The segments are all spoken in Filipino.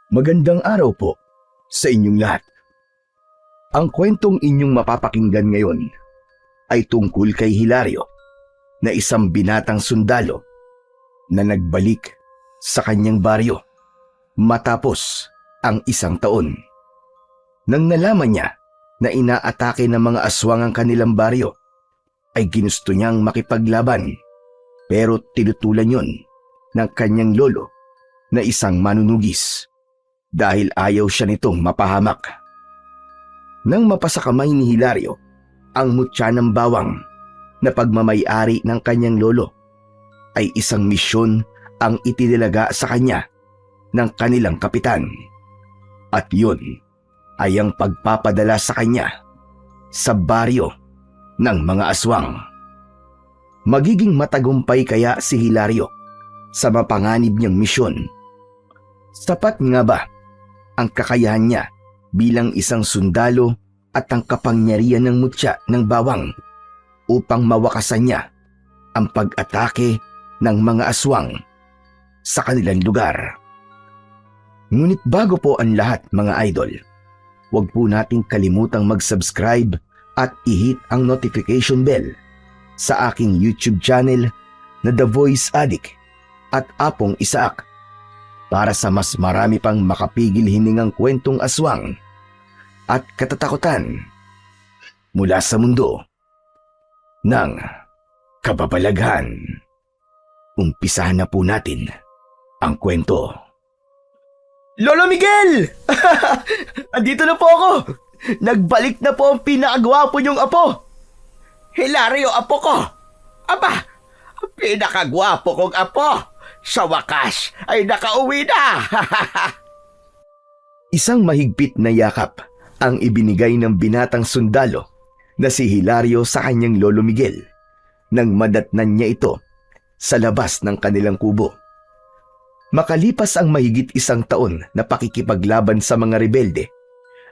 Magandang araw po sa inyong lahat. Ang kwentong inyong mapapakinggan ngayon ay tungkol kay Hilario na isang binatang sundalo na nagbalik sa kanyang baryo matapos ang isang taon. Nang nalaman niya na inaatake ng mga aswang ang kanilang baryo, ay ginusto niyang makipaglaban pero tinutulan yon ng kanyang lolo na isang manunugis dahil ayaw siya nitong mapahamak. Nang mapasakamay ni Hilario ang mutya ng bawang na pagmamay-ari ng kanyang lolo, ay isang misyon ang itinilaga sa kanya ng kanilang kapitan. At yun ay ang pagpapadala sa kanya sa baryo ng mga aswang. Magiging matagumpay kaya si Hilario sa mapanganib niyang misyon? Sapat nga ba ang kakayahan niya bilang isang sundalo at ang kapangyarihan ng mutya ng bawang upang mawakasan niya ang pag-atake ng mga aswang sa kanilang lugar? Ngunit bago po ang lahat, mga idol, huwag po nating kalimutang mag-subscribe at i-hit ang notification bell sa aking YouTube channel na The Voice Addict at Apong Isaak para sa mas marami pang makapigil hiningang kwentong aswang at katatakutan mula sa mundo ng kababalaghan. Umpisahan na po natin ang kwento. Lolo Miguel! Andito na po ako! Nagbalik na po ang pinakagwapo niyong apo! Hilario, apo ko! Aba, ang pinakagwapo kong apo! Sa wakas ay nakauwi na! Isang mahigpit na yakap ang ibinigay ng binatang sundalo na si Hilario sa kanyang lolo Miguel nang madatnan niya ito sa labas ng kanilang kubo. Makalipas ang mahigit isang taon na pakikipaglaban sa mga rebelde,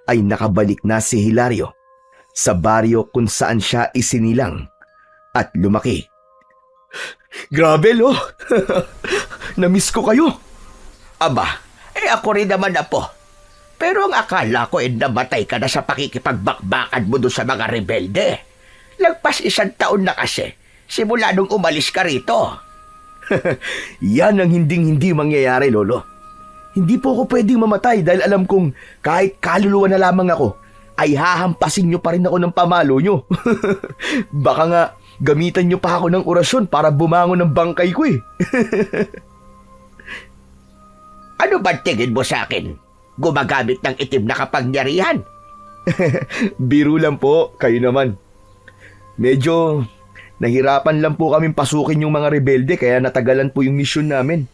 ay nakabalik na si Hilario sa baryo kung saan siya isinilang at lumaki. Grabe, lo! Namiss ko kayo! Aba, ako rin naman na po. Pero ang akala ko namatay ka na sa pakikipagbakbakan mo doon sa mga rebelde. Lagpas isang taon na kasi, simula nung umalis ka rito. Yan ang hinding-hindi mangyayari, lolo. Hindi po ako pwedeng mamatay dahil alam kong kahit kaluluwa na lamang ako, ay hahampasin niyo pa rin ako ng pamalo niyo. Baka nga gamitan niyo pa ako ng orasyon para bumangon ng bangkay ko eh. Ano ba tingin mo sa akin? Gumagamit ng itim na kapangyarihan? Biro lang po, kayo naman. Medyo nahirapan lang po kaming pasukin yung mga rebelde kaya natagalan po yung misyon namin.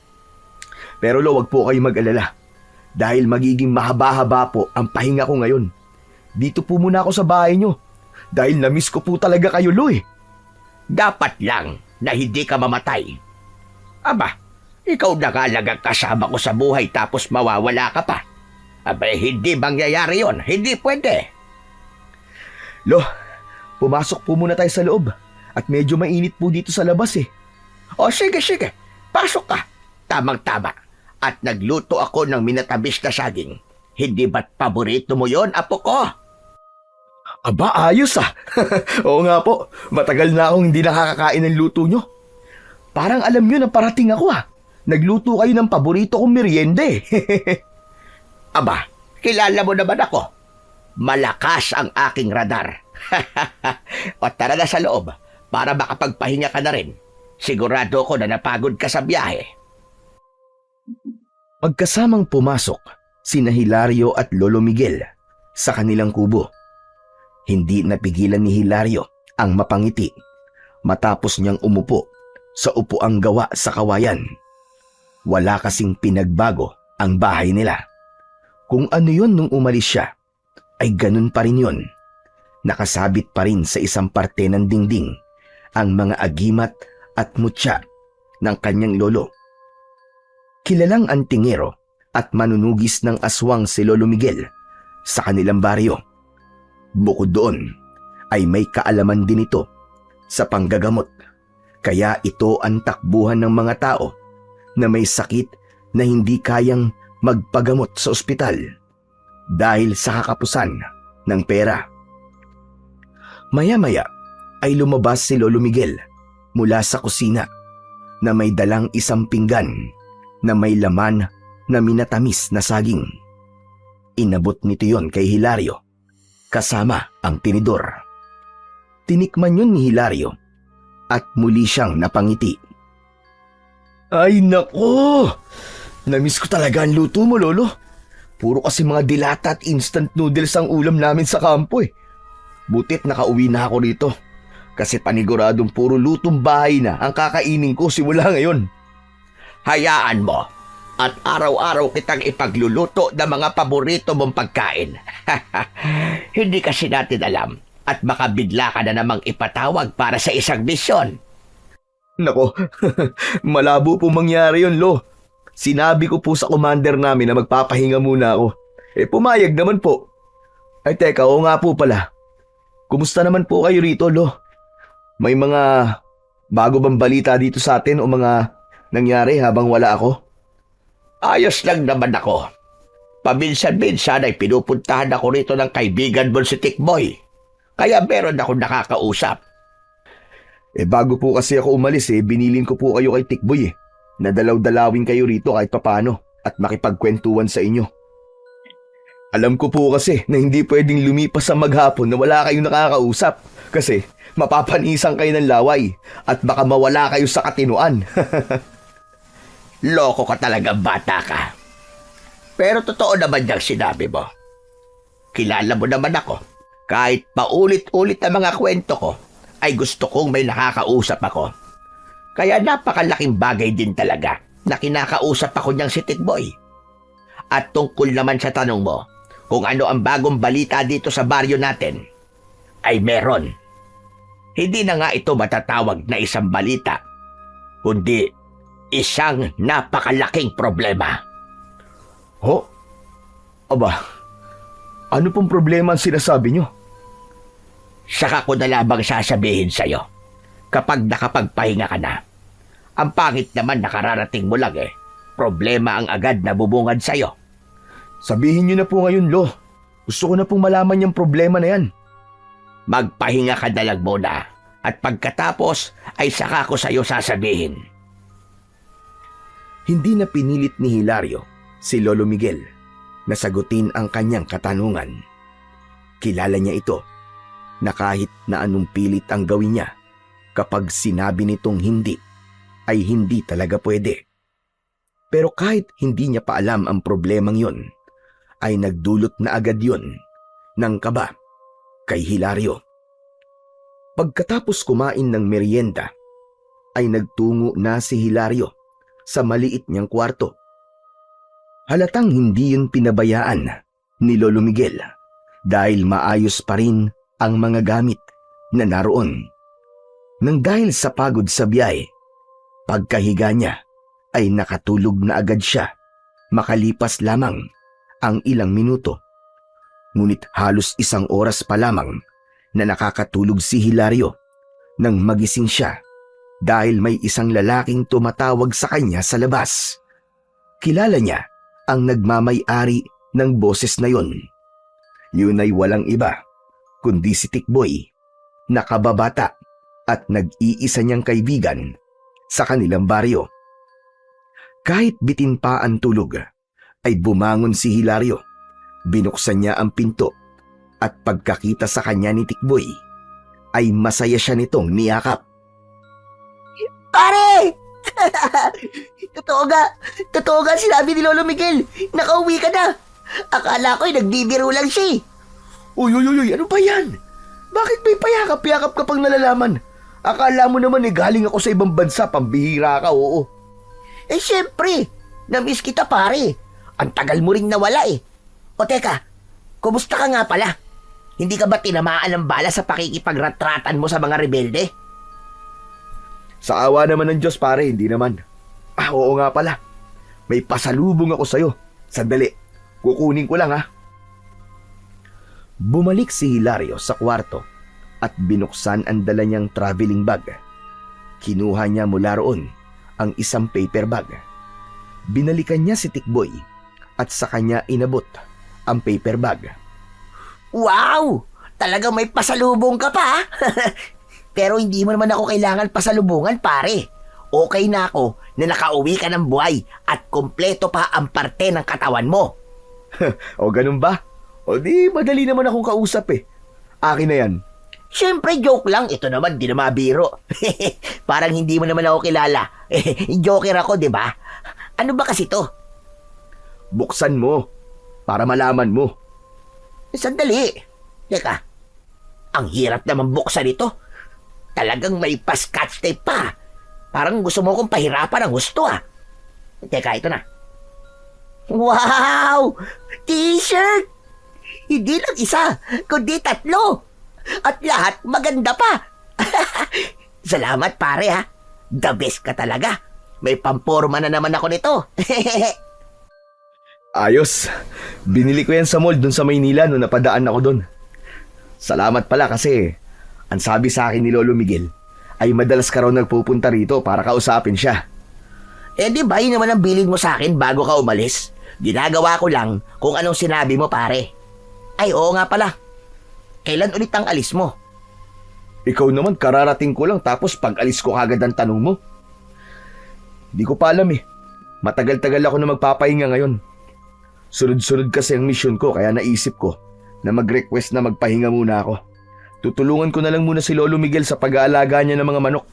Pero lo, wag po kayo mag-alala. Dahil magiging mahaba-haba po ang pahinga ko ngayon. Dito po muna ako sa bahay nyo. Dahil na-miss ko po talaga kayo, lo eh. Dapat lang na hindi ka mamatay. Aba, ikaw na nga lang ang kasama ko sa buhay tapos mawawala ka pa. Aba, hindi mangyayari yon. Hindi pwede. Lo, pumasok po muna tayo sa loob. At medyo mainit po dito sa labas eh. O sige. Pasok ka. Tamang-tama. At nagluto ako ng minatabis na saging. Hindi ba't paborito mo yon, apo ko? Aba, ayos ah. Oo nga po, matagal na akong hindi nakakakain ng luto nyo. Parang alam nyo na parating ako ah. Nagluto kayo ng paborito kong merienda eh. Aba, kilala mo naman ako. Malakas ang aking radar. O tara na sa loob para makapagpahinga ka na rin. Sigurado ko na napagod ka sa biyahe. Magkasamang pumasok sina Hilario at Lolo Miguel sa kanilang kubo. Hindi napigilan ni Hilario ang mapangiti matapos niyang umupo sa upuang gawa sa kawayan. Wala kasing pinagbago ang bahay nila. Kung ano yun nung umalis siya, ay ganun pa rin yun. Nakasabit pa rin sa isang parte ng dingding ang mga agimat at mutya ng kanyang lolo. Kilalang antingero at manunugis ng aswang si Lolo Miguel sa kanilang baryo. Bukod doon, ay may kaalaman din ito sa panggagamot, kaya ito ang takbuhan ng mga tao na may sakit na hindi kayang magpagamot sa ospital dahil sa kakapusan ng pera. Maya-maya ay lumabas si Lolo Miguel mula sa kusina na may dalang isang pinggan na may laman na minatamis na saging. Inabot nito yon kay Hilario kasama ang tinidor. Tinikman yun ni Hilario at muli siyang napangiti. Ay nako! Namiss ko talaga ang luto mo, Lolo. Puro kasi mga dilata at instant noodles ang ulam namin sa kampo eh. Butit nakauwi na ako rito kasi paniguradong puro lutong bahay na ang kakainin ko simula ngayon. Hayaan mo at araw-araw kitang ipagluluto ng mga paborito mong pagkain. Hindi kasi natin alam at baka bigla ka na namang ipatawag para sa isang misyon. Nako, malabo po mangyari yun, Lo. Sinabi ko po sa commander namin na magpapahinga muna ako. Pumayag naman po. Ay teka, oo nga po pala. Kumusta naman po kayo rito, Lo? May mga bago bang balita dito sa atin o mga nangyari habang wala ako? Ayos lang naman ako. Paminsan-minsan ay pinupuntahan ako rito ng kaibigan mo si Tikboy. Kaya meron akong nakakausap. Bago po kasi ako umalis binilin ko po kayo kay Tikboy Nadalaw-dalawin kayo rito kahit papano at makipagkwentuhan sa inyo. Alam ko po kasi na hindi pwedeng lumipas ang maghapon na wala kayong nakakausap kasi mapapanisan kayo ng laway at baka mawala kayo sa katinuan. Loko ka talaga, bata ka. Pero totoo naman yung sinabi mo. Kilala mo naman ako. Kahit paulit-ulit ang mga kwento ko, ay gusto kong may nakakausap ako. Kaya napakalaking bagay din talaga na kinakausap ako niyang si Tikboy. At tungkol naman sa tanong mo, kung ano ang bagong balita dito sa baryo natin, ay meron. Hindi na nga ito matatawag na isang balita, kundi isang napakalaking problema. Ho? Aba, ano pong problema ang sinasabi niyo? Saka ko na lamang sasabihin sa'yo kapag nakapagpahinga ka na. Ang pangit naman nakararating mo lang problema ang agad na bubungad sa'yo. Sabihin niyo na po ngayon, Lo. Gusto ko na pong malaman yung problema na yan. Magpahinga ka na lang muna at pagkatapos ay saka ko sa'yo sasabihin. Hindi na pinilit ni Hilario si Lolo Miguel na sagutin ang kanyang katanungan. Kilala niya ito na kahit na anong pilit ang gawin niya, kapag sinabi nitong hindi, ay hindi talaga pwede. Pero kahit hindi niya pa alam ang problemang yon, ay nagdulot na agad yon ng kaba kay Hilario. Pagkatapos kumain ng merienda, ay nagtungo na si Hilario sa maliit niyang kwarto. Halatang hindi yun pinabayaan ni Lolo Miguel dahil maayos pa rin ang mga gamit na naroon. Nang dahil sa pagod sa biyahe, pagkahiga niya ay nakatulog na agad siya makalipas lamang ang ilang minuto. Ngunit halos isang oras pa lamang na nakakatulog si Hilario nang magising siya dahil may isang lalaking tumatawag sa kanya sa labas. Kilala niya ang nagmamay-ari ng boses na yon. Yun ay walang iba kundi si Tikboy, nakababata at nag-iisa niyang kaibigan sa kanilang baryo. Kahit bitin pa ang tulog, ay bumangon si Hilario. Binuksan niya ang pinto at pagkakita sa kanya ni Tikboy, ay masaya siya nitong niyakap. Pare! Totoo nga sinabi ni Lolo Miguel. Nakauwi ka na. Akala ko'y nagbibiro lang siya. Uy, ano ba yan? Bakit may payakap-yakap ka pang nalalaman? Akala mo naman galing ako sa ibang bansa, pambihira ka, oo. Siyempre, na-miss kita pare. Ang tagal mo ring nawala O teka, kumusta ka nga pala? Hindi ka ba tinamaan ng bala sa pakikipagretratan mo sa mga rebelde? Sa awa naman ng Diyos pare, hindi naman. Oo nga pala. May pasalubong ako sa'yo. Sandali, kukunin ko lang ha. Bumalik si Hilario sa kwarto at binuksan ang dala niyang traveling bag. Kinuha niya mula roon ang isang paper bag. Binalikan niya si Tikboy at sa kanya inabot ang paper bag. Wow! Talagang may pasalubong ka pa, ha? Pero hindi mo naman ako kailangan pasalubungan, pare. Okay na ako na nakauwi ka ng buhay at kompleto pa ang parte ng katawan mo. O ganun ba? O di madali naman akong kausap eh. Akin na yan. Siyempre, joke lang. Ito naman, di na mabiro. Parang hindi mo naman ako kilala. Joker ako, di ba? Ano ba kasi to? Buksan mo para malaman mo. Sandali. Teka, ang hirap naman buksan ito. Talagang may pa-scotch tape pa. Parang gusto mo kong pahirapan ang gusto, ah. Teka, ito na. Wow! T-shirt! Hindi lang isa, kundi 3. At lahat maganda pa. Salamat, pare, ha. The best ka talaga. May pamporma na naman ako nito. Ayos. Binili ko yan sa mall dun sa Maynila nung napadaan ako dun. Salamat pala kasi ang sabi sa akin ni Lolo Miguel ay madalas ka raw nagpupunta rito para kausapin siya. Di ba yun naman ang bilin mo sa akin bago ka umalis? Ginagawa ko lang kung anong sinabi mo, pare. Ay, oo nga pala. Kailan ulit ang alis mo? Ikaw naman kararating ko lang tapos pag alis ko kagad ang tanong mo. Di ko pa alam eh. Matagal-tagal ako na magpapahinga ngayon. Sunod-sunod kasi ang mission ko kaya naisip ko na mag-request na magpahinga muna ako. Tutulungan ko na lang muna si Lolo Miguel sa pag-aalaga niya ng mga manok.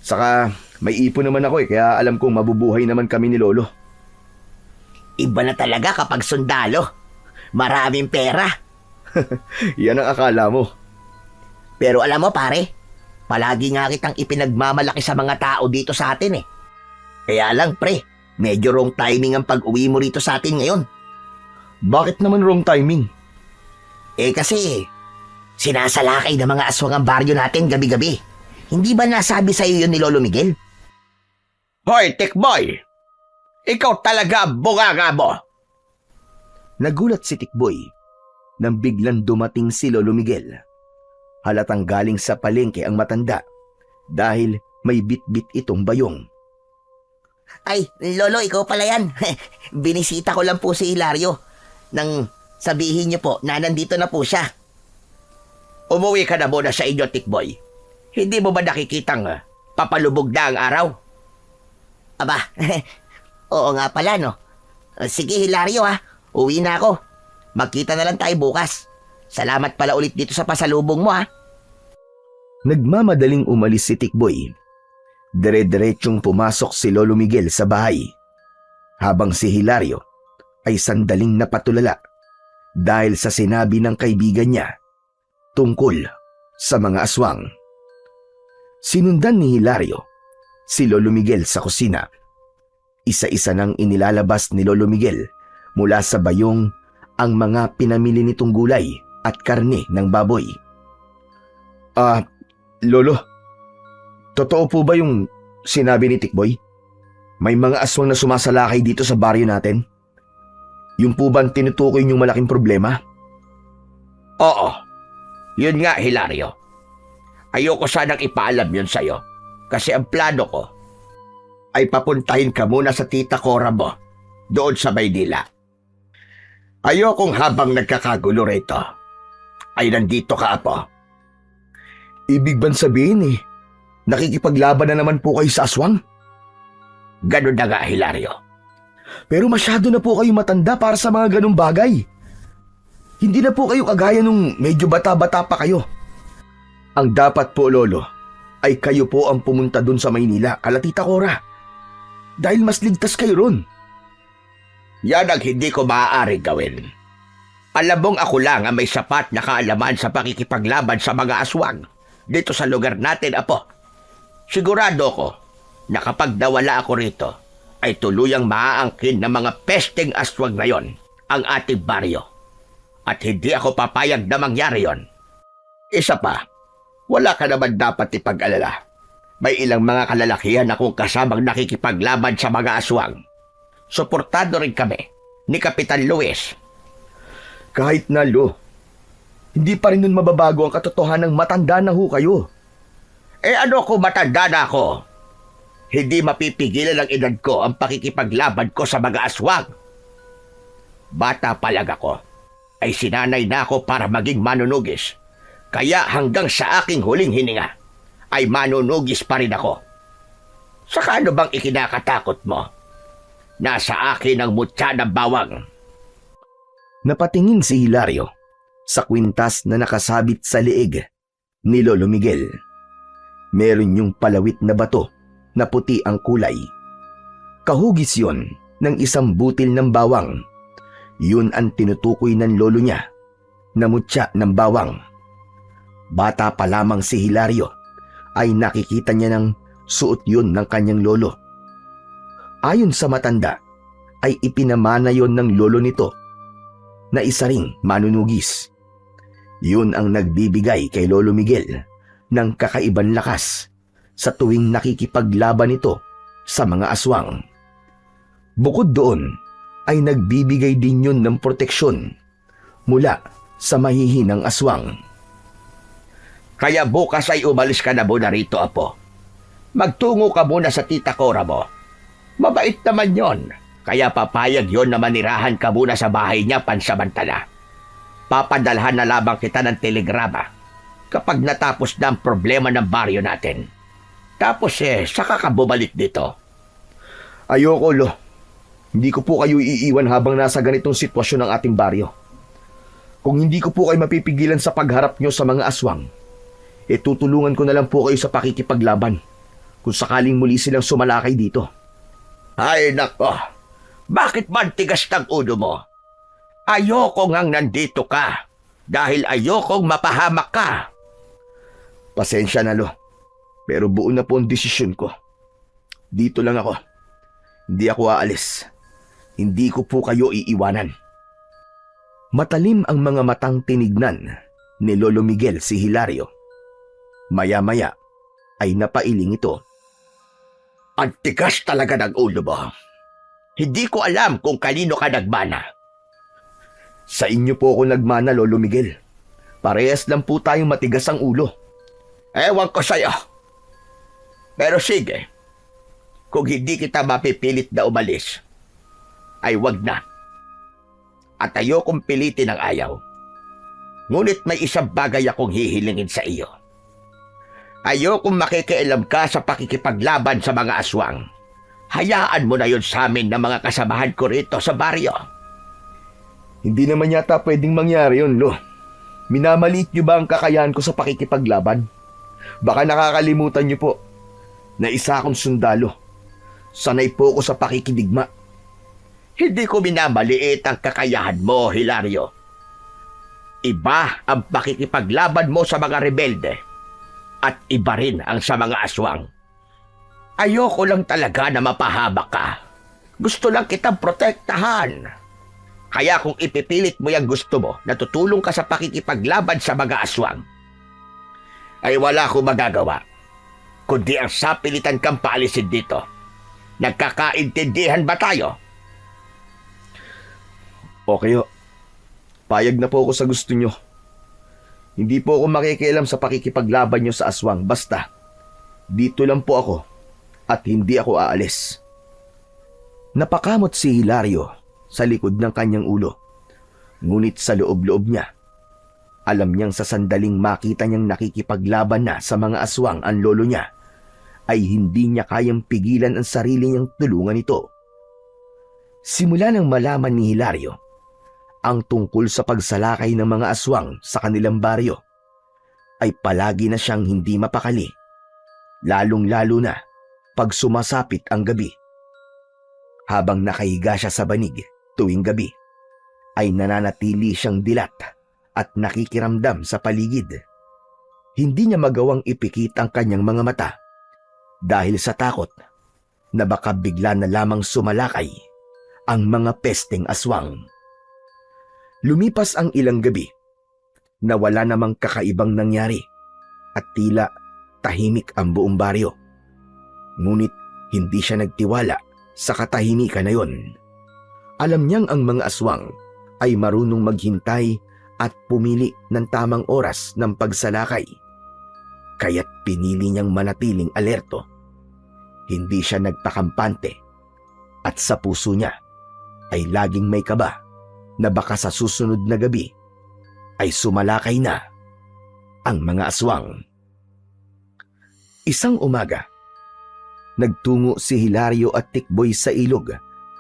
Saka may ipon naman ako kaya alam kong mabubuhay naman kami ni Lolo. Iba na talaga kapag sundalo. Maraming pera. Yan ang akala mo. Pero alam mo, pare, palagi nga kitang ipinagmamalaki sa mga tao dito sa atin eh. Kaya lang, pre, medyo wrong timing ang pag-uwi mo rito sa atin ngayon. Bakit naman wrong timing? Kasi sinasalakay ng mga aswang ang baryo natin gabi-gabi. Hindi ba nasabi sa iyo yun ni Lolo Miguel? Hoy, Tikboy! Ikaw talaga bunganga mo! Nagulat si Tikboy nang biglang dumating si Lolo Miguel. Halatang galing sa palengke ang matanda dahil may bit-bit itong bayong. Ay, Lolo, ikaw pala yan. Binisita ko lang po si Hilario nang sabihin niyo po na nandito na po siya. Umuwi ka na muna sa inyo, Tikboy. Hindi mo ba nakikitang papalubog na ang araw? Aba, oo nga pala, no? Sige, Hilario, ha. Uwi na ako. Magkita na lang tayo bukas. Salamat pala ulit dito sa pasalubong mo, ha. Nagmamadaling umalis si Tikboy. Dire-diretsong pumasok si Lolo Miguel sa bahay. Habang si Hilario ay sandaling napatulala dahil sa sinabi ng kaibigan niya tungkol sa mga aswang. Sinundan ni Hilario si Lolo Miguel sa kusina. Isa-isa nang inilalabas ni Lolo Miguel mula sa bayong ang mga pinamili nitong gulay at karne ng baboy. Lolo, totoo po ba yung sinabi ni Tikboy? May mga aswang na sumasalakay dito sa baryo natin? Yung po ba ang tinutukoy niyong malaking problema? Oo. Yun nga, Hilario. Ayoko sanang ipaalam yun sa'yo. Kasi ang plano ko ay papuntahin ka muna sa tita Cora mo doon sa Maynila. Ayokong habang nagkakagulo rito ay nandito ka, Apo. Ibig bang sabihin nakikipaglaban na naman po kayo sa aswang? Ganun na nga, Hilario. Pero masyado na po kayo matanda para sa mga ganung bagay. Hindi na po kayo kagaya nung medyo bata-bata pa kayo. Ang dapat po, Lolo, ay kayo po ang pumunta dun sa Maynila, kala Tita Cora. Dahil mas ligtas kayo ron. Yan ang hindi ko maaaring gawin. Alam mong ako lang ang may sapat na kaalaman sa pakikipaglaban sa mga aswang dito sa lugar natin, Apo. Sigurado ko na kapag nawala ako rito, ay tuluyang maaangkin ng mga pesteng aswang ngayon ang ating baryo. At hindi ako papayag na mangyari yon. Isa pa, wala ka naman dapat ipag-alala. May ilang mga kalalakihan akong kasamang nakikipaglaban sa mga aswang. Suportado rin kami ni Kapitan Luis. Kahit na, Lo, hindi pa rin nun mababago ang katotohanan ng matanda na ho kayo. Ano kung matanda na ako? Hindi mapipigilan ng edad ko ang pakikipaglaban ko sa mga aswang. Bata palag ako, ay sinanay na ako para maging manunugis. Kaya hanggang sa aking huling hininga, ay manunugis pa rin ako. Saka ano bang ikinakatakot mo? Nasa akin ang mutya ng bawang. Napatingin si Hilario sa kwintas na nakasabit sa leeg ni Lolo Miguel. Meron yung palawit na bato na puti ang kulay. Kahugis yon ng isang butil ng bawang. Yun ang tinutukoy ng lolo niya na mutya ng bawang. Bata pa lamang si Hilario ay nakikita niya ng suot yun ng kanyang lolo. Ayon sa matanda ay ipinamana yon ng lolo nito na isa ring manunugis. Yun ang nagbibigay kay Lolo Miguel ng kakaibang lakas sa tuwing nakikipaglaban ito sa mga aswang. Bukod doon ay nagbibigay din yun ng proteksyon mula sa mahihinang aswang. Kaya bukas ay umalis ka na muna rito, Apo. Magtungo ka muna sa tita Cora mo. Mabait naman yon. Kaya papayag yon na manirahan ka muna sa bahay niya pansamantala. Papadalhan na lamang kita ng telegrama kapag natapos na ang problema ng baryo natin. Tapos saka ka bumalik dito. Ayoko, Lo. Hindi ko po kayo iiwan habang nasa ganitong sitwasyon ng ating baryo. Kung hindi ko po kayo mapipigilan sa pagharap nyo sa mga aswang, tutulungan ko na lang po kayo sa pakikipaglaban kung sakaling muli silang sumalakay dito. Ay nako, bakit man tigas ng ulo mo? Ayoko ngang nandito ka dahil ayokong mapahamak ka. Pasensya na, Lo. Pero buo na po ang desisyon ko. Dito lang ako. Hindi ako aalis. Hindi ko po kayo iiwanan. Matalim ang mga matang tinignan ni Lolo Miguel si Hilario. Maya-maya ay napailing ito. Ang tigas talaga ng ulo mo. Hindi ko alam kung kanino ka nagmana. Sa inyo po ako nagmana, Lolo Miguel. Parehas lang po tayong matigas ang ulo. Ewan ko sa'yo. Pero sige, kung hindi kita mapipilit na umalis, ay wag na. At ayokong pilitin ang ayaw. Ngunit may isang bagay akong hihilingin sa iyo. Ayokong makikialam ka sa pakikipaglaban sa mga aswang. Hayaan mo na yun sa amin ng mga kasamahan ko rito sa baryo. Hindi naman yata pwedeng mangyari yun, Lo. Minamaliit niyo ba ang kakayahan ko sa pakikipaglaban? Baka nakakalimutan niyo po na isa akong sundalo. Sanay po ako sa pakikidigma. Hindi ko minamaliit ang kakayahan mo, Hilario. Iba ang pakikipaglaban mo sa mga rebelde at iba rin ang sa mga aswang. Ayoko lang talaga na mapahamak ka. Gusto lang kitang protektahan. Kaya kung ipipilit mo yung gusto mo na tutulong ka sa pakikipaglaban sa mga aswang, ay wala akong magagawa, kundi ang sapilitan kang paalisin dito. Nagkakaintindihan ba tayo? Okay ho. Payag na po ako sa gusto nyo. Hindi po ako makikialam sa pakikipaglaban nyo sa aswang. Basta, dito lang po ako at hindi ako aalis. Napakamot si Hilario sa likod ng kanyang ulo. Ngunit sa loob-loob niya, alam niyang sa sandaling makita niyang nakikipaglaban na sa mga aswang ang lolo niya, ay hindi niya kayang pigilan ang sarili niyang tulungan ito. Simula nang malaman ni Hilario ang tungkol sa pagsalakay ng mga aswang sa kanilang baryo, ay palagi na siyang hindi mapakali, lalong-lalo na pag sumasapit ang gabi. Habang nakahiga siya sa banig tuwing gabi, ay nananatili siyang dilat at nakikiramdam sa paligid. Hindi niya magawang ipikit ang kanyang mga mata dahil sa takot na baka bigla na lamang sumalakay ang mga pesteng aswang. Lumipas ang ilang gabi na wala namang kakaibang nangyari at tila tahimik ang buong baryo. Ngunit hindi siya nagtiwala sa katahimikan na yon. Alam niyang ang mga aswang ay marunong maghintay at pumili ng tamang oras ng pagsalakay. Kaya't pinili niyang manatiling alerto. Hindi siya nagpakampante at sa puso niya ay laging may kaba na baka sa susunod na gabi ay sumalakay na ang mga aswang. Isang umaga, nagtungo si Hilario at Tikboy sa ilog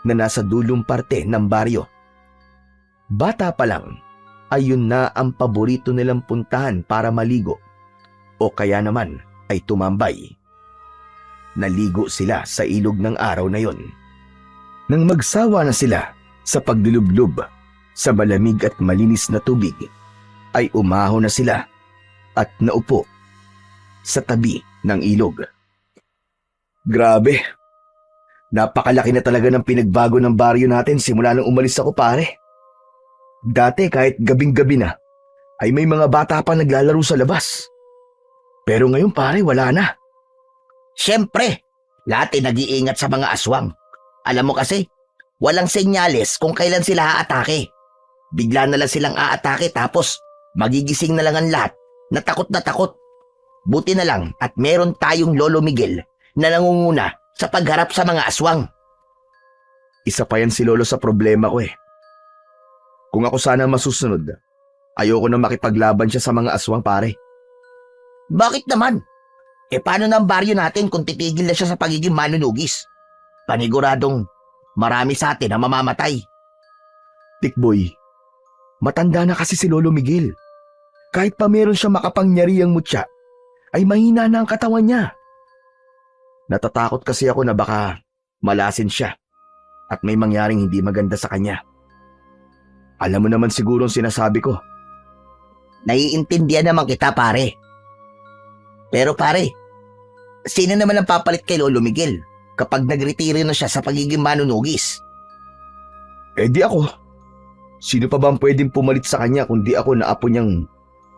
na nasa dulong parte ng baryo. Bata pa lang, ayun na ang paborito nilang puntahan para maligo o kaya naman ay tumambay. Naligo sila sa ilog ng araw na yon. Nang magsawa na sila sa paglulublob sa malamig at malinis na tubig, ay umahon na sila at naupo sa tabi ng ilog. Grabe, napakalaki na talaga ng pinagbago ng baryo natin simula nang umalis ako, pare. Dati kahit gabing-gabi na, ay may mga bata pa naglalaro sa labas. Pero ngayon, pare, wala na. Siyempre, lahat ay nag-iingat sa mga aswang. Alam mo kasi, walang senyales kung kailan sila aatake. Bigla na lang silang aatake tapos magigising na lang ang lahat na takot. Buti na lang at meron tayong Lolo Miguel na nangunguna sa pagharap sa mga aswang. Isa pa yan si Lolo sa problema ko eh. Kung ako sana masusunod, ayoko na makipaglaban siya sa mga aswang, pare. Bakit naman? Paano ng baryo natin kung titigil na siya sa pagiging manunugis? Paniguradong marami sa atin ang mamamatay. Tikboy, matanda na kasi si Lolo Miguel. Kahit pa meron siya makapangyarihang mutya, ay mahina na ang katawan niya. Natatakot kasi ako na baka malasin siya at may mangyaring hindi maganda sa kanya. Alam mo naman siguro ang sinasabi ko. Naiintindihan naman kita, pare. Pero pare, sino naman ang papalit kay Lolo Miguel kapag nagretiro na siya sa pagiging manunugis? Di ako. Sino pa ba ang pwedeng pumalit sa kanya kundi ako na apo niyang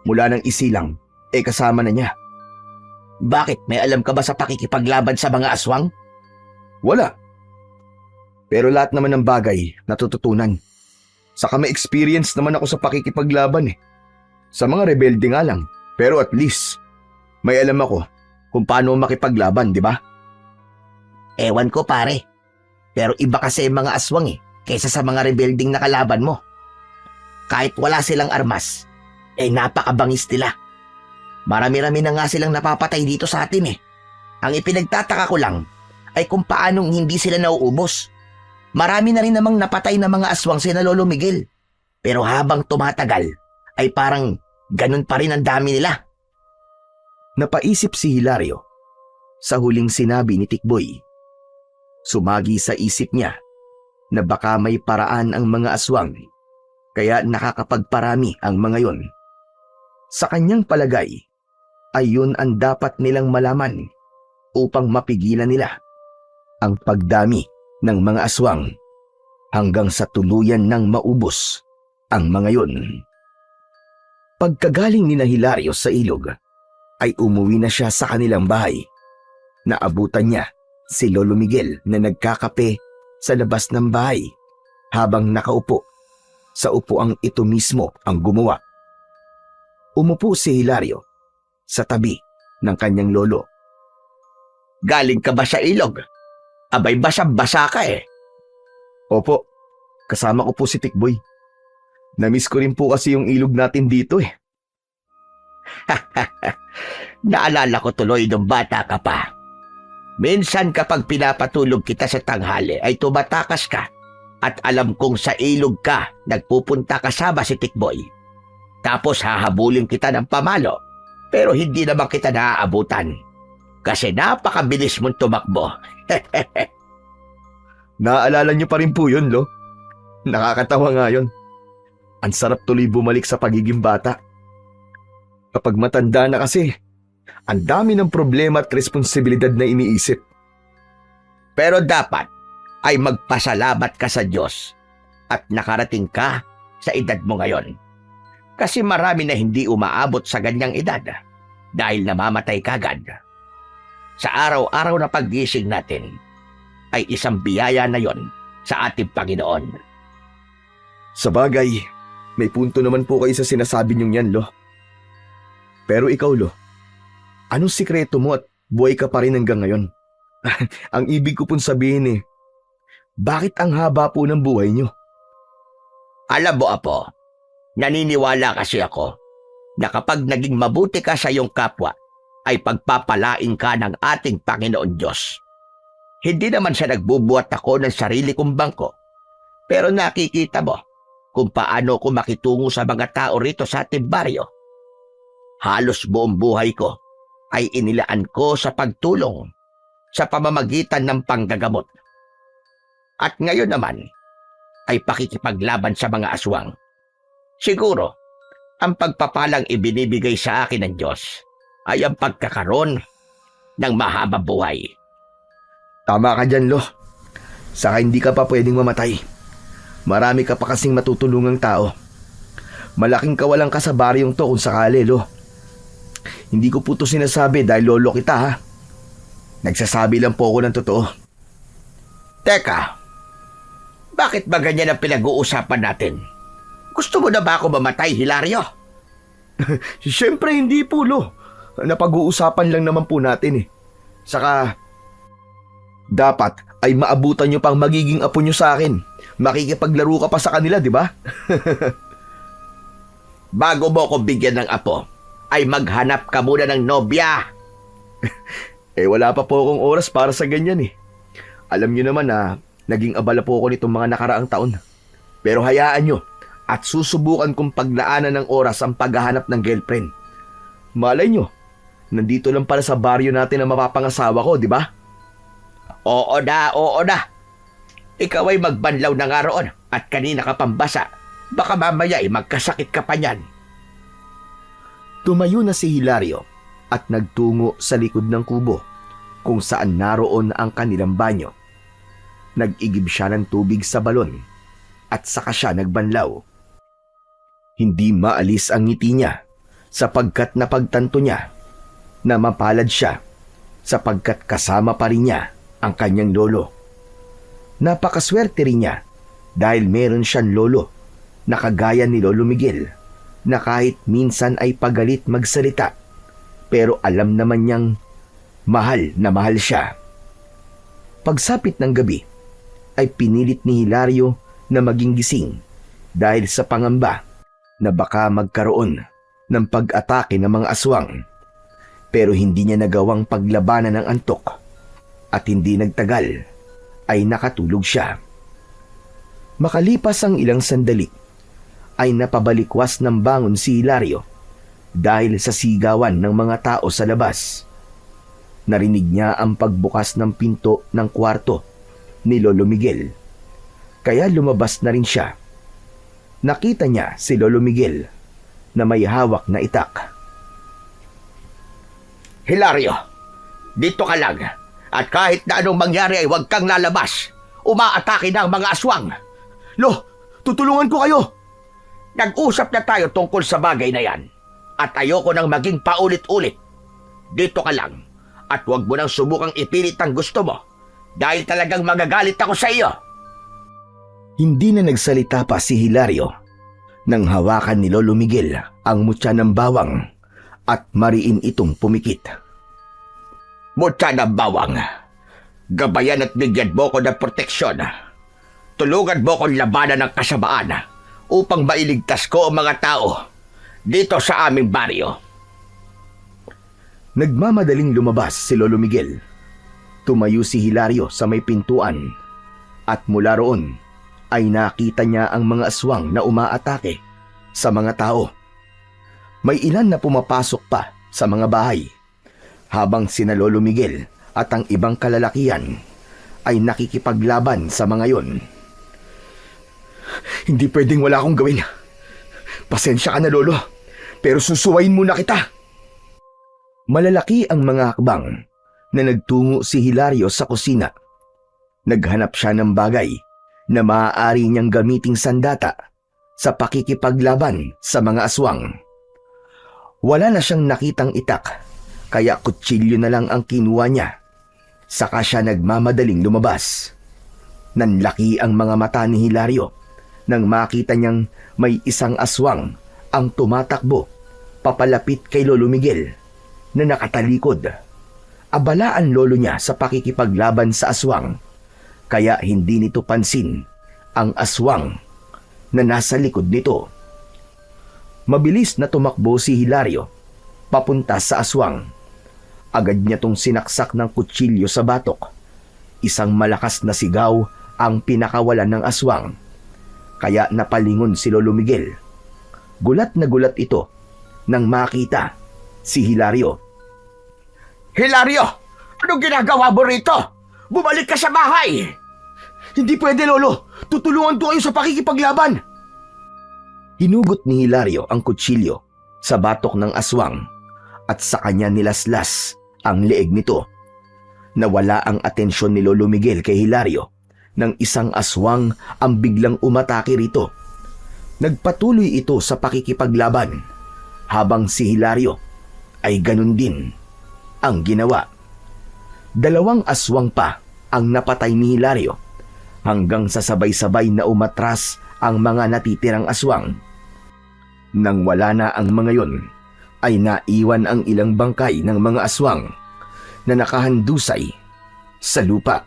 mula ng isilang, kasama na niya? Bakit? May alam ka ba sa pakikipaglaban sa mga aswang? Wala. Pero lahat naman ng bagay natututunan. Saka may experience naman ako sa pakikipaglaban eh. Sa mga rebelde nga lang. Pero at least, may alam ako kung paano makipaglaban, di ba? Ewan ko, pare. Pero iba kasi yung mga aswang kaysa sa mga rebelding nakalaban mo. Kahit wala silang armas, napakabangis nila. Marami-rami na nga silang napapatay dito sa atin eh. Ang ipinagtataka ko lang ay kung paanong hindi sila nauubos. Marami na rin namang napatay na mga aswang sina Lolo Miguel. Pero habang tumatagal, ay parang ganun pa rin ang dami nila. Napaisip si Hilario sa huling sinabi ni Tikboy. Sumagi sa isip niya na baka may paraan ang mga aswang kaya nakakapagparami ang mga yon. Sa kanyang palagay, ay yun ang dapat nilang malaman upang mapigilan nila ang pagdami ng mga aswang hanggang sa tuluyan ng maubos ang mga yon. Pagkagaling ni Hilario sa ilog, ay umuwi na siya sa kanilang bahay. Naabutan niya si Lolo Miguel na nagkakape sa labas ng bahay habang nakaupo sa upuang ito mismo ang gumawa. Umupo si Hilario sa tabi ng kanyang lolo. Galing ka ba sa ilog? Abay basa-basa ka eh. Opo, kasama ko po si Tikboy. Namiss ko rin po kasi yung ilog natin dito eh. Naalala ko tuloy nung bata ka pa. Minsan kapag pinapatulog kita sa tanghali ay tumatakas ka at alam kong sa ilog ka nagpupunta kasama si Tikboy. Tapos hahabulin kita ng pamalo pero hindi naman kita naaabutan kasi napakabilis mong tumakbo. Naaalala niyo pa rin po yun, Lo. Nakakatawa nga yun. Ang sarap tuloy bumalik sa pagiging bata. Kapag matanda na kasi, ang dami ng problema at responsibilidad na iniisip. Pero dapat ay magpasalamat ka sa Diyos at nakarating ka sa edad mo ngayon. Kasi marami na hindi umaabot sa ganyang edad dahil namamatay kagad. Sa araw-araw na paggising natin ay isang biyaya na yon sa ating Panginoon. Sa bagay, may punto naman po kayo sa sinasabi niyong yan, Lo. Pero ikaw, Lo, anong sikreto mo at buhay ka pa rin hanggang ngayon? Ang ibig ko pong sabihin bakit ang haba po ng buhay niyo? Alam mo, Apo, naniniwala kasi ako na kapag naging mabuti ka sa iyong kapwa, ay pagpapalain ka ng ating Panginoon Diyos. Hindi naman siya nagbubuhat ako ng sarili kong bangko, pero nakikita mo kung paano ko makitungo sa mga tao rito sa ating baryo. Halos buong buhay ko ay inilaan ko sa pagtulong sa pamamagitan ng panggagamot. At ngayon naman ay pakikipaglaban sa mga aswang. Siguro, ang pagpapalang ibinibigay sa akin ng Diyos ay ang pagkakaroon ng mahabang buhay. Tama ka dyan, Lo. Saka hindi ka pa pwedeng mamatay. Marami ka pa kasing matutulungang tao. Malaking kawalang ka sa baryong to kung sakali, Lo. Hindi ko po to sinasabi dahil lolo kita, ha. Nagsasabi lang po ako ng totoo. Teka, bakit ba ganyan ang pinag-uusapan natin? Gusto mo na ba ako mamatay, Hilario? Siyempre hindi po, Lo. Napag-uusapan lang naman po natin eh. Saka, dapat ay maabutan nyo pang magiging apo nyo sa akin. Makikipaglaro ka pa sa kanila, di ba? Bago mo ako bigyan ng apo, ay maghanap ka muna ng nobya. Wala pa po akong oras para sa ganyan eh. Alam nyo naman na naging abala po ako nitong mga nakaraang taon. Pero hayaan nyo at susubukan kong paglaanan ng oras ang paghahanap ng girlfriend. Malay nyo, nandito lang pala sa baryo natin ang mapapangasawa ko, di ba? Oo na. Ikaw ay magbanlaw na nga roon at kanina ka pambasa. Baka mamaya ay magkasakit ka pa niyan. Tumayo na si Hilario at nagtungo sa likod ng kubo kung saan naroon ang kanilang banyo. Nag-igib siya ng tubig sa balon at saka siya nagbanlaw. Hindi maalis ang ngiti niya sapagkat napagtanto niya na mapalad siya sapagkat kasama pa rin niya ang kanyang lolo. Napakaswerte rin niya dahil meron siyang lolo na kagaya ni Lolo Miguel na kahit minsan ay pagalit magsalita pero alam naman niyang mahal na mahal siya. Pagsapit ng gabi ay pinilit ni Hilario na maging gising dahil sa pangamba na baka magkaroon ng pag-atake ng mga aswang. Pero hindi niya nagawang paglabanan ng antok at hindi nagtagal ay nakatulog siya. Makalipas ang ilang sandali ay napabalikwas ng bangon si Hilario dahil sa sigawan ng mga tao sa labas. Narinig niya ang pagbukas ng pinto ng kwarto ni Lolo Miguel. Kaya lumabas na rin siya. Nakita niya si Lolo Miguel na may hawak na itak. Hilario, dito ka lang. At kahit na anong mangyari ay huwag kang lalabas. Umaatake na ang mga aswang. Lo, tutulungan ko kayo! Nag-usap na tayo tungkol sa bagay na yan. At ayoko nang maging paulit-ulit. Dito ka lang. At huwag mo nang subukang ipilit ang gusto mo. Dahil talagang magagalit ako sa iyo. Hindi na nagsalita pa si Hilario nang hawakan ni Lolo Miguel ang mutya ng bawang at mariin itong pumikit. Mutya ng bawang. Gabayan at bigyan mo ko ng proteksyon. Tulungan mo kong labanan ng kasamaan upang mailigtas ko ang mga tao dito sa aming baryo. Nagmamadaling lumabas si Lolo Miguel. Tumayo si Hilario sa may pintuan at mula roon ay nakita niya ang mga aswang na umaatake sa mga tao. May ilan na pumapasok pa sa mga bahay habang sina Lolo Miguel at ang ibang kalalakihan ay nakikipaglaban sa mga yon. Hindi pwedeng wala akong gawin. Pasensya ka na, Lolo, pero susuwayin muna kita. Malalaki ang mga hakbang na nagtungo si Hilario sa kusina. Naghanap siya ng bagay na maaari niyang gamiting sandata sa pakikipaglaban sa mga aswang. Wala na siyang nakitang itak, kaya kutsilyo na lang ang kinuha niya. Saka siya nagmamadaling lumabas. Nanlaki ang mga mata ni Hilario nang makita niyang may isang aswang ang tumatakbo papalapit kay Lolo Miguel na nakatalikod. Abala ang lolo niya sa pakikipaglaban sa aswang, kaya hindi nito pansin ang aswang na nasa likod nito. Mabilis na tumakbo si Hilario papunta sa aswang. Agad niya tong sinaksak ng kutsilyo sa batok. Isang malakas na sigaw ang pinakawalan ng aswang. Kaya napalingon si Lolo Miguel. Gulat na gulat ito nang makita si Hilario. Hilario! Anong ginagawa mo rito? Bumalik ka sa bahay! Hindi pwede, Lolo! Tutulungan ko kayo sa pakikipaglaban! Hinugot ni Hilario ang kutsilyo sa batok ng aswang at sa kanya nilaslas ang leeg nito. Nawala ang atensyon ni Lolo Miguel kay Hilario nang isang aswang ang biglang umatake rito. Nagpatuloy ito sa pakikipaglaban habang si Hilario ay ganun din ang ginawa. 2 aswang pa ang napatay ni Hilario hanggang sa sabay-sabay na umatras ang mga natitirang aswang. Nang wala na ang mga yon, ay naiwan ang ilang bangkay ng mga aswang na nakahandusay sa lupa.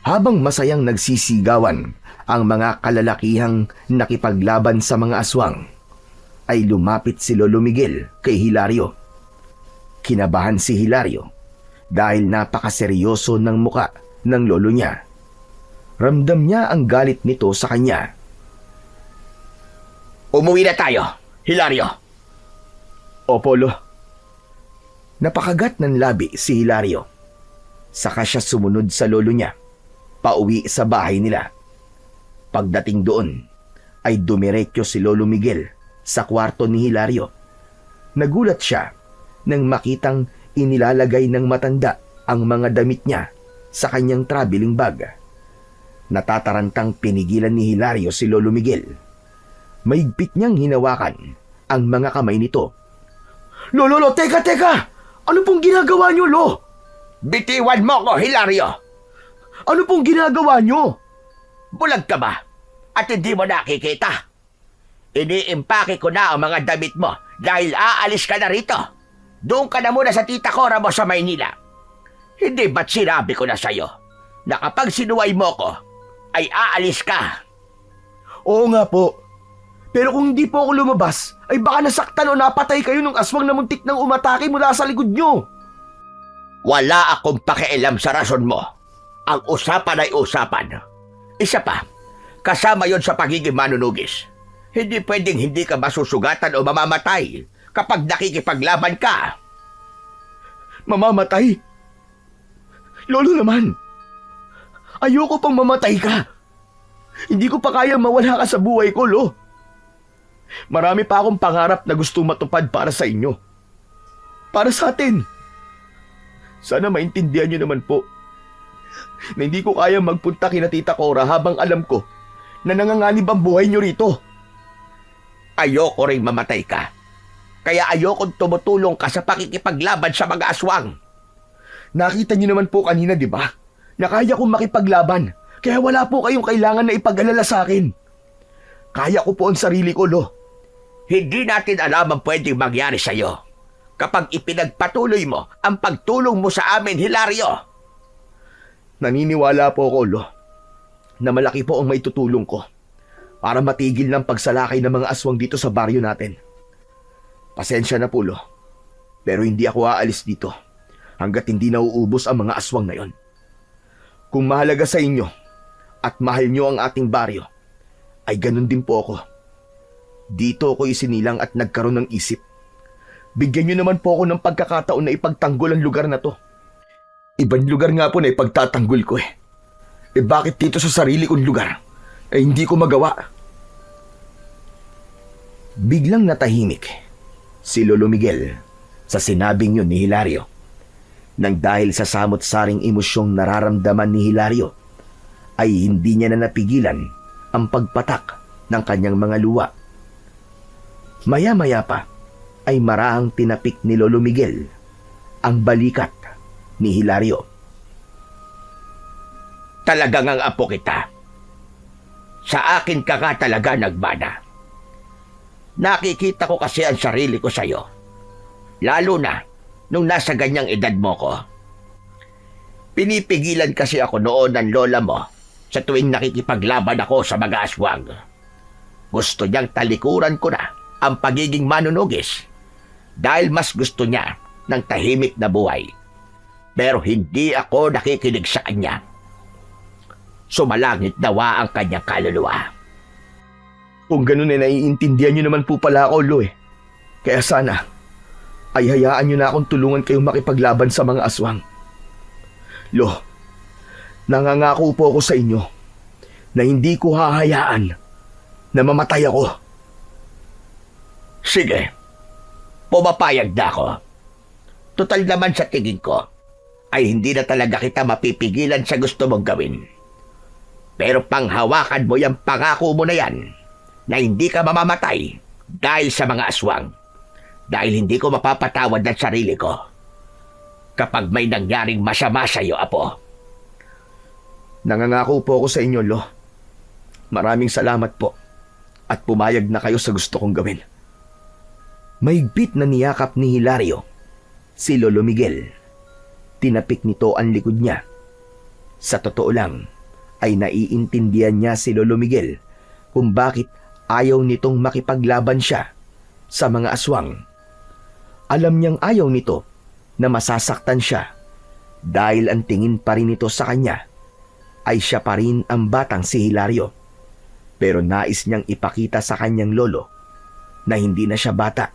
Habang masayang nagsisigawan ang mga kalalakihang nakipaglaban sa mga aswang, ay lumapit si Lolo Miguel kay Hilario. Kinabahan si Hilario dahil napakaseryoso ng muka ng lolo niya. Ramdam niya ang galit nito sa kanya. Umuwi na tayo, Hilario. Opo, Lo. Napakagat ng labi si Hilario. Saka siya sumunod sa lolo niya, pauwi sa bahay nila. Pagdating doon, ay dumiretso si Lolo Miguel sa kwarto ni Hilario. Nagulat siya nang makitang inilalagay ng matanda ang mga damit niya sa kanyang traveling bag. Natatarantang pinigilan ni Hilario si Lolo Miguel. Maigpit niyang hinawakan ang mga kamay nito. Lo, teka! Ano pong ginagawa niyo, Lo? Bitiwan mo ko, Hilario! Ano pong ginagawa niyo? Bulag ka ba? At hindi mo nakikita? Iniimpake ko na ang mga damit mo dahil aalis ka na rito. Doon ka na muna sa tita Cora mo sa Maynila. Hindi ba't sinabi ko na sa'yo na kapag sinuway mo ko, ay aalis ka? Oo nga po. Pero kung hindi po ako lumabas, ay baka nasaktan o napatay kayo ng aswang na muntik nang umatake mula sa likod niyo. Wala akong pakialam sa rason mo. Ang usapan ay usapan. Isa pa, kasama yon sa pagiging manunugis. Hindi pwedeng hindi ka masusugatan o mamamatay kapag nakikipaglaban ka. Mamamatay? Lolo naman, ayoko pang mamatay ka. Hindi ko pa kaya mawala ka sa buhay ko, Lo. Marami pa akong pangarap na gusto matupad para sa inyo. Para sa atin. Sana maintindihan niyo naman po na hindi ko kaya magpunta kina Tita Cora habang alam ko na nanganganib ang buhay niyo rito. Ayoko ring mamatay ka. Kaya ayokong tumutulong ka sa pakikipaglaban sa mga aswang. Nakita niyo naman po kanina, di ba? Na kaya kong makipaglaban. Kaya wala po kayong kailangan na ipag-alala sa akin. Kaya ko po ang sarili ko, Lo. Hindi natin alam ang pwedeng mangyari sa'yo kapag ipinagpatuloy mo ang pagtulong mo sa amin, Hilario. Naniniwala po ako, Lo, na malaki po ang maitutulong ko para matigil ng pagsalakay ng mga aswang dito sa baryo natin. Pasensya na po, Lo, pero hindi ako aalis dito hanggat hindi nauubos ang mga aswang na yon. Kung mahalaga sa inyo at mahal nyo ang ating baryo, ay ganun din po ako. Dito ako isinilang at nagkaroon ng isip. Bigyan nyo naman po ako ng pagkakataon na ipagtanggol ang lugar na to. Ibang lugar nga po na ipagtatanggol ko eh. Bakit dito sa sarili kong lugar ay hindi ko magawa? Biglang natahimik si Lolo Miguel sa sinabing yun ni Hilario. Nang dahil sa samot-saring emosyong nararamdaman ni Hilario, ay hindi niya na napigilan ang pagpatak ng kanyang mga luwa. Maya-maya pa ay marahang tinapik ni Lolo Miguel ang balikat ni Hilario. Talagang ang apo kita. Sa akin ka nga talaga nagmana. Nakikita ko kasi ang sarili ko sa'yo. Lalo na nung nasa ganyang edad mo ko. Pinipigilan kasi ako noon ng lola mo sa tuwing nakikipaglaban ako sa mga aswang. Gusto niyang talikuran ko na ang pagiging manunugis dahil mas gusto niya ng tahimik na buhay. Pero hindi ako nakikinig sa kanya. Sumalangit nawa ang kanyang kaluluwa. Kung ganun naiintindihan niyo naman po pala ako, Lo Kaya sana, ay hayaan niyo na akong tulungan kayong makipaglaban sa mga aswang. Lo, nangangako po ako sa inyo na hindi ko hahayaan na mamatay ako. Sige, pumapayag na ako. Total naman sa tingin ko, ay hindi na talaga kita mapipigilan sa gusto mong gawin. Pero panghawakan mo yung pangako mo na yan, na hindi ka mamamatay dahil sa mga aswang. Dahil hindi ko mapapatawad ng sarili ko kapag may nangyaring masama sa iyo, Apo. Nangangako po ako sa inyo, Lo. Maraming salamat po at pumayag na kayo sa gusto kong gawin. Mahigpit na niyakap ni Hilario si Lolo Miguel. Tinapik nito ang likod niya. Sa totoo lang, ay naiintindihan niya si Lolo Miguel kung bakit ayaw nitong makipaglaban siya sa mga aswang. Alam niyang ayaw nito na masasaktan siya dahil ang tingin pa rin nito sa kanya ay siya pa rin ang batang si Hilario. Pero nais niyang ipakita sa kanyang lolo na hindi na siya bata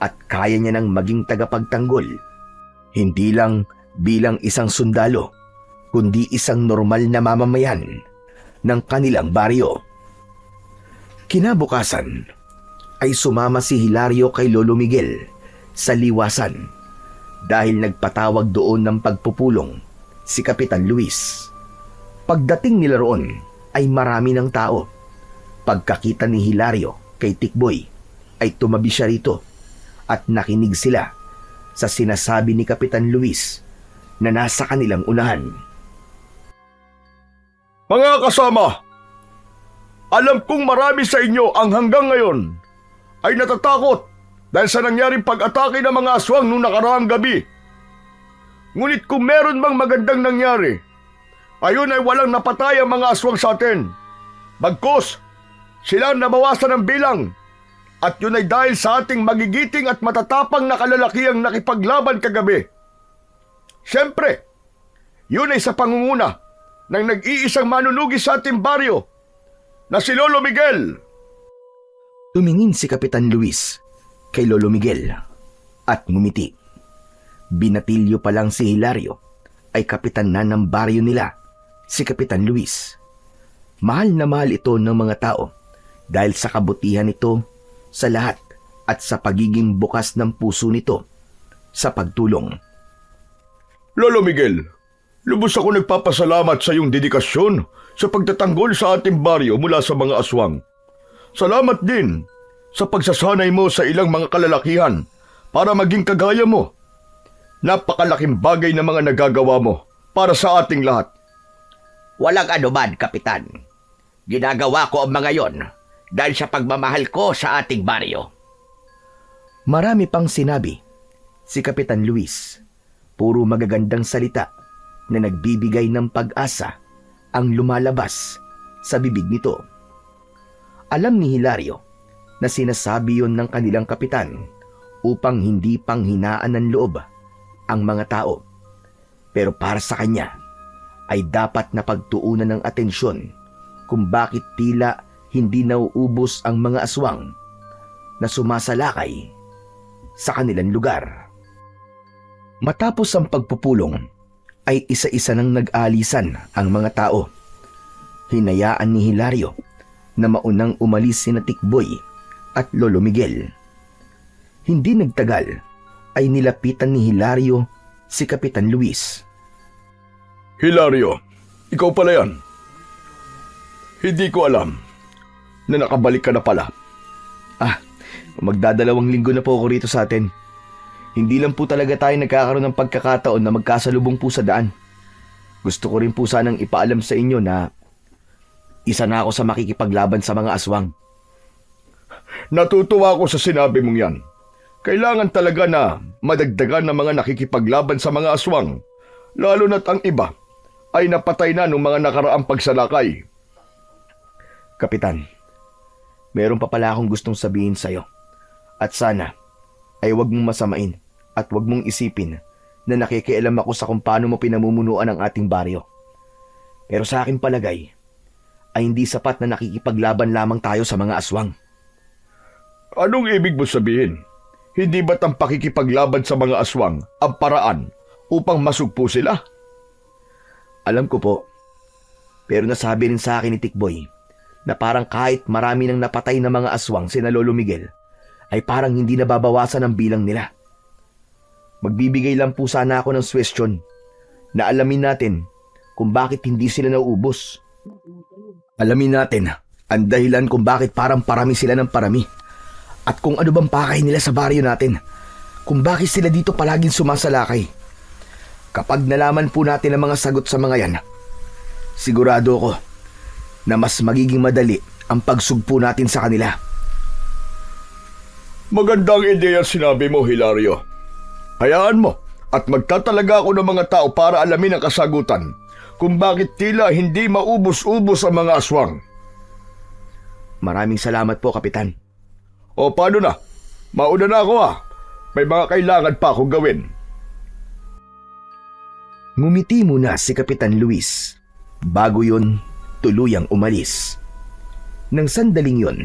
at kaya niya nang maging tagapagtanggol. Hindi lang bilang isang sundalo, kundi isang normal na mamamayan ng kanilang baryo. Kinabukasan ay sumama si Hilario kay Lolo Miguel sa liwasan dahil nagpatawag doon ng pagpupulong si Kapitan Luis. Pagdating nila roon ay marami ng tao. Pagkakita ni Hilario kay Tikboy ay tumabi siya rito at nakinig sila sa sinasabi ni Kapitan Luis na nasa kanilang unahan. Mga kasama, alam kong marami sa inyo ang hanggang ngayon ay natatakot dahil sa nangyaring pag-atake ng mga aswang noong nakaraang gabi. Ngunit kung meron bang magandang nangyari, ayun ay walang napatay ang mga aswang sa atin. Bagkus, sila nabawasan ng bilang at yun ay dahil sa ating magigiting at matatapang na kalalakihang nakipaglaban kagabi. Siyempre, yun ay sa pangunguna ng nag-iisang manunugis sa ating baryo na si Lolo Miguel. Tumingin si Kapitan Luis kay Lolo Miguel at ngumiti. Binatilyo pa lang si Hilario ay kapitan na ng baryo nila, si Kapitan Luis. Mahal na mahal ito ng mga tao dahil sa kabutihan nito sa lahat at sa pagiging bukas ng puso nito sa pagtulong. Lolo Miguel, lubos ako nagpapasalamat sa iyong dedikasyon sa pagtatanggol sa ating baryo mula sa mga aswang. Salamat din sa pagsasanay mo sa ilang mga kalalakihan para maging kagaya mo. Napakalaking bagay na mga nagagawa mo para sa ating lahat. Walang anuman, Kapitan. Ginagawa ko ang mga yon dahil sa pagmamahal ko sa ating baryo. Marami pang sinabi si Kapitan Luis. Puro magagandang salita na nagbibigay ng pag-asa ang lumalabas sa bibig nito. Alam ni Hilario na sinasabi yon ng kanilang kapitan upang hindi panghinaan ng loob ang mga tao. Pero para sa kanya ay dapat na pagtuunan ng atensyon kung bakit tila hindi nauubos ang mga aswang na sumasalakay sa kanilang lugar. Matapos ang pagpupulong ay isa-isa nang nag-aalisan ang mga tao. Hinayaan ni Hilario na maunang umalis sina Tikboy at Lolo Miguel. Hindi nagtagal ay nilapitan ni Hilario si Kapitan Luis. Hilario, ikaw pala yan. Hindi ko alam na nakabalik ka na pala. Magdadalawang linggo na po ako rito sa atin. Hindi lang po talaga tayo nagkakaroon ng pagkakataon na magkasalubong po sa daan. Gusto ko rin po sanang ipaalam sa inyo na isa na ako sa makikipaglaban sa mga aswang. Natutuwa ako sa sinabi mong yan. Kailangan talaga na madagdagan ng mga nakikipaglaban sa mga aswang, lalo na't ang iba ay napatay na ng mga nakaraang pagsalakay. Kapitan, Meron pa pala akong gustong sabihin sa'yo. At sana ay wag mong masamain at wag mong isipin na nakikialam ako sa kung paano mo pinamumunuan ang ating baryo. Pero sa akin palagay ay hindi sapat na nakikipaglaban lamang tayo sa mga aswang. Anong ibig mo sabihin? Hindi ba't ang pakikipaglaban sa mga aswang ang paraan upang masugpo sila? Alam ko po, pero nasabi rin sa akin ni Tikboy na parang kahit marami nang napatay na mga aswang sina Lolo Miguel, ay parang hindi nababawasan ang bilang nila. Magbibigay lang po sana ako ng suwestyon na alamin natin kung bakit hindi sila nauubos. Alamin natin ang dahilan kung bakit parang parami sila ng parami at kung ano bang pakay nila sa baryo natin, kung bakit sila dito palaging sumasalakay. Kapag nalaman po natin ang mga sagot sa mga yan, sigurado ko na mas magiging madali ang pagsugpo natin sa kanila. Magandang ideya sinabi mo, Hilario. Hayaan mo at magtatalaga ako ng mga tao para alamin ang kasagutan kung bakit tila hindi maubos-ubos ang mga aswang. Maraming salamat po, Kapitan. O paano na? Mauna na ako May mga kailangan pa akong gawin. Ngumiti muna si Kapitan Luis. Bago yun, tuluyang umalis. Nang sandaling yon,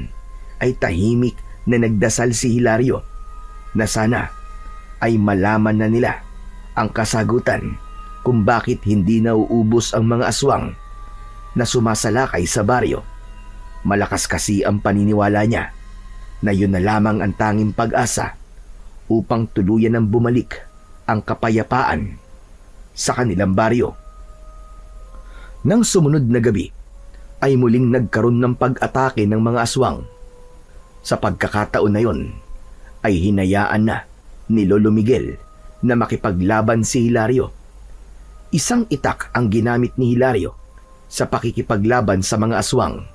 ay tahimik na nagdasal si Hilario na sana ay malaman na nila ang kasagutan kung bakit hindi nauubos ang mga aswang na sumasalakay sa baryo. Malakas kasi ang paniniwala niya na yun na lamang ang tanging pag-asa upang tuluyan ng bumalik ang kapayapaan sa kanilang baryo. Nang sumunod na gabi, ay muling nagkaroon ng pag-atake ng mga aswang. Sa pagkakataon na yon, ay hinayaan na ni Lolo Miguel na makipaglaban si Hilario. Isang itak ang ginamit ni Hilario sa pakikipaglaban sa mga aswang.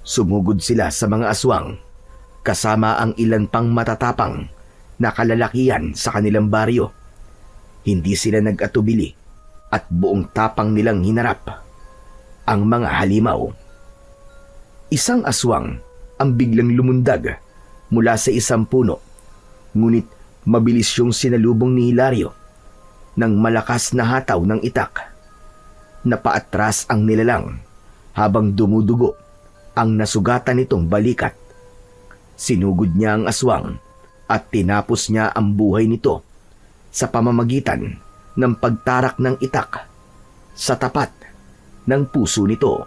Sumugod sila sa mga aswang kasama ang ilan pang matatapang na kalalakihan sa kanilang baryo. Hindi sila nag-atubili at buong tapang nilang hinarap ang mga halimaw. Isang aswang ang biglang lumundag mula sa isang puno, ngunit mabilis yung sinalubong ni Hilario ng malakas na hataw ng itak. Napaatras ang nilalang habang dumudugo ang nasugatan nitong balikat. Sinugod niya ang aswang at tinapos niya ang buhay nito sa pamamagitan ng pagtarak ng itak sa tapat ng puso nito.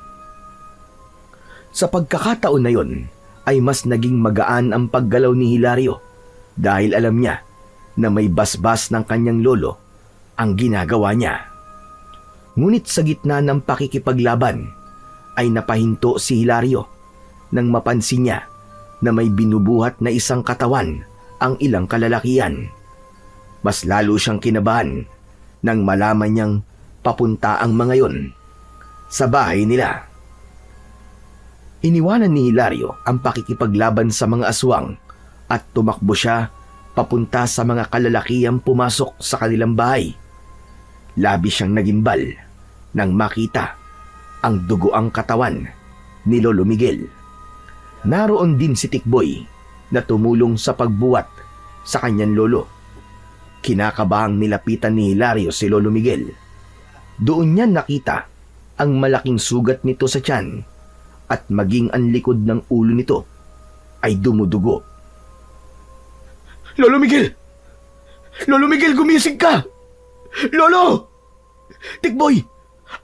Sa pagkakataon na yon, ay mas naging magaan ang paggalaw ni Hilario dahil alam niya na may basbas ng kanyang lolo ang ginagawa niya. Ngunit sa gitna ng pakikipaglaban ay napahinto si Hilario nang mapansin niya na may binubuhat na isang katawan ang ilang kalalakihan. Mas lalo siyang kinabahan nang malaman niyang papunta ang mga yon sa bahay nila. Iniwanan ni Hilario ang pakikipaglaban sa mga aswang at tumakbo siya papunta sa mga kalalakihang pumasok sa kanilang bahay. Labis siyang nagimbal nang makita ang dugoang katawan ni Lolo Miguel. Naroon din si Tikboy na tumulong sa pagbuwat sa kanyang lolo. Kinakabahang nilapitan ni Hilario si Lolo Miguel. Doon niya nakita ang malaking sugat nito sa tiyan at maging ang likod ng ulo nito ay dumudugo. Lolo Miguel! Lolo Miguel, gumising ka! Lolo! Tikboy!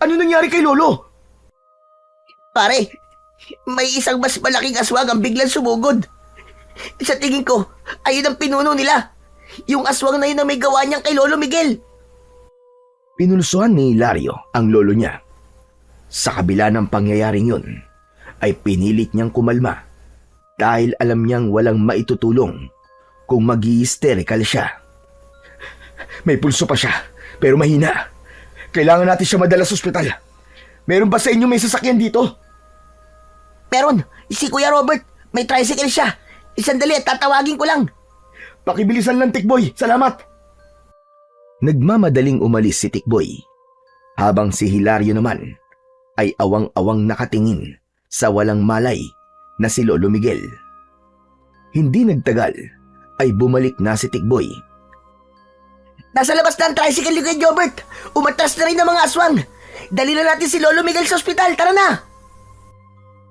Ano nangyari kay Lolo? Pare, may isang mas malaking aswang ang biglang sumugod. Sa tingin ko, ayun ang pinuno nila. Yung aswang na yun ang may gawa niyang kay Lolo Miguel. Pinulsuhan ni Hilario ang lolo niya. Sa kabila ng pangyayaring yun, ay pinilit niyang kumalma dahil alam niyang walang maitutulong kung mag-i-hysterical siya. May pulso pa siya, pero mahina. Kailangan natin siya madala sa ospital. Meron ba sa inyo may sasakyan dito? Meron, si Kuya Robert, may tricycle siya. Sandali, tatawagin ko lang. Pakibilisan lang, Tikboy. Salamat. Nagmamadaling umalis si Tikboy, habang si Hilario naman ay awang-awang nakatingin sa walang malay na si Lolo Miguel. Hindi nagtagal ay bumalik na si Tikboy. Nasa labas na ang tricycle ni Kuya Jobert. Umatras na rin ang mga aswang. Dali na natin si Lolo Miguel sa ospital. Tara na!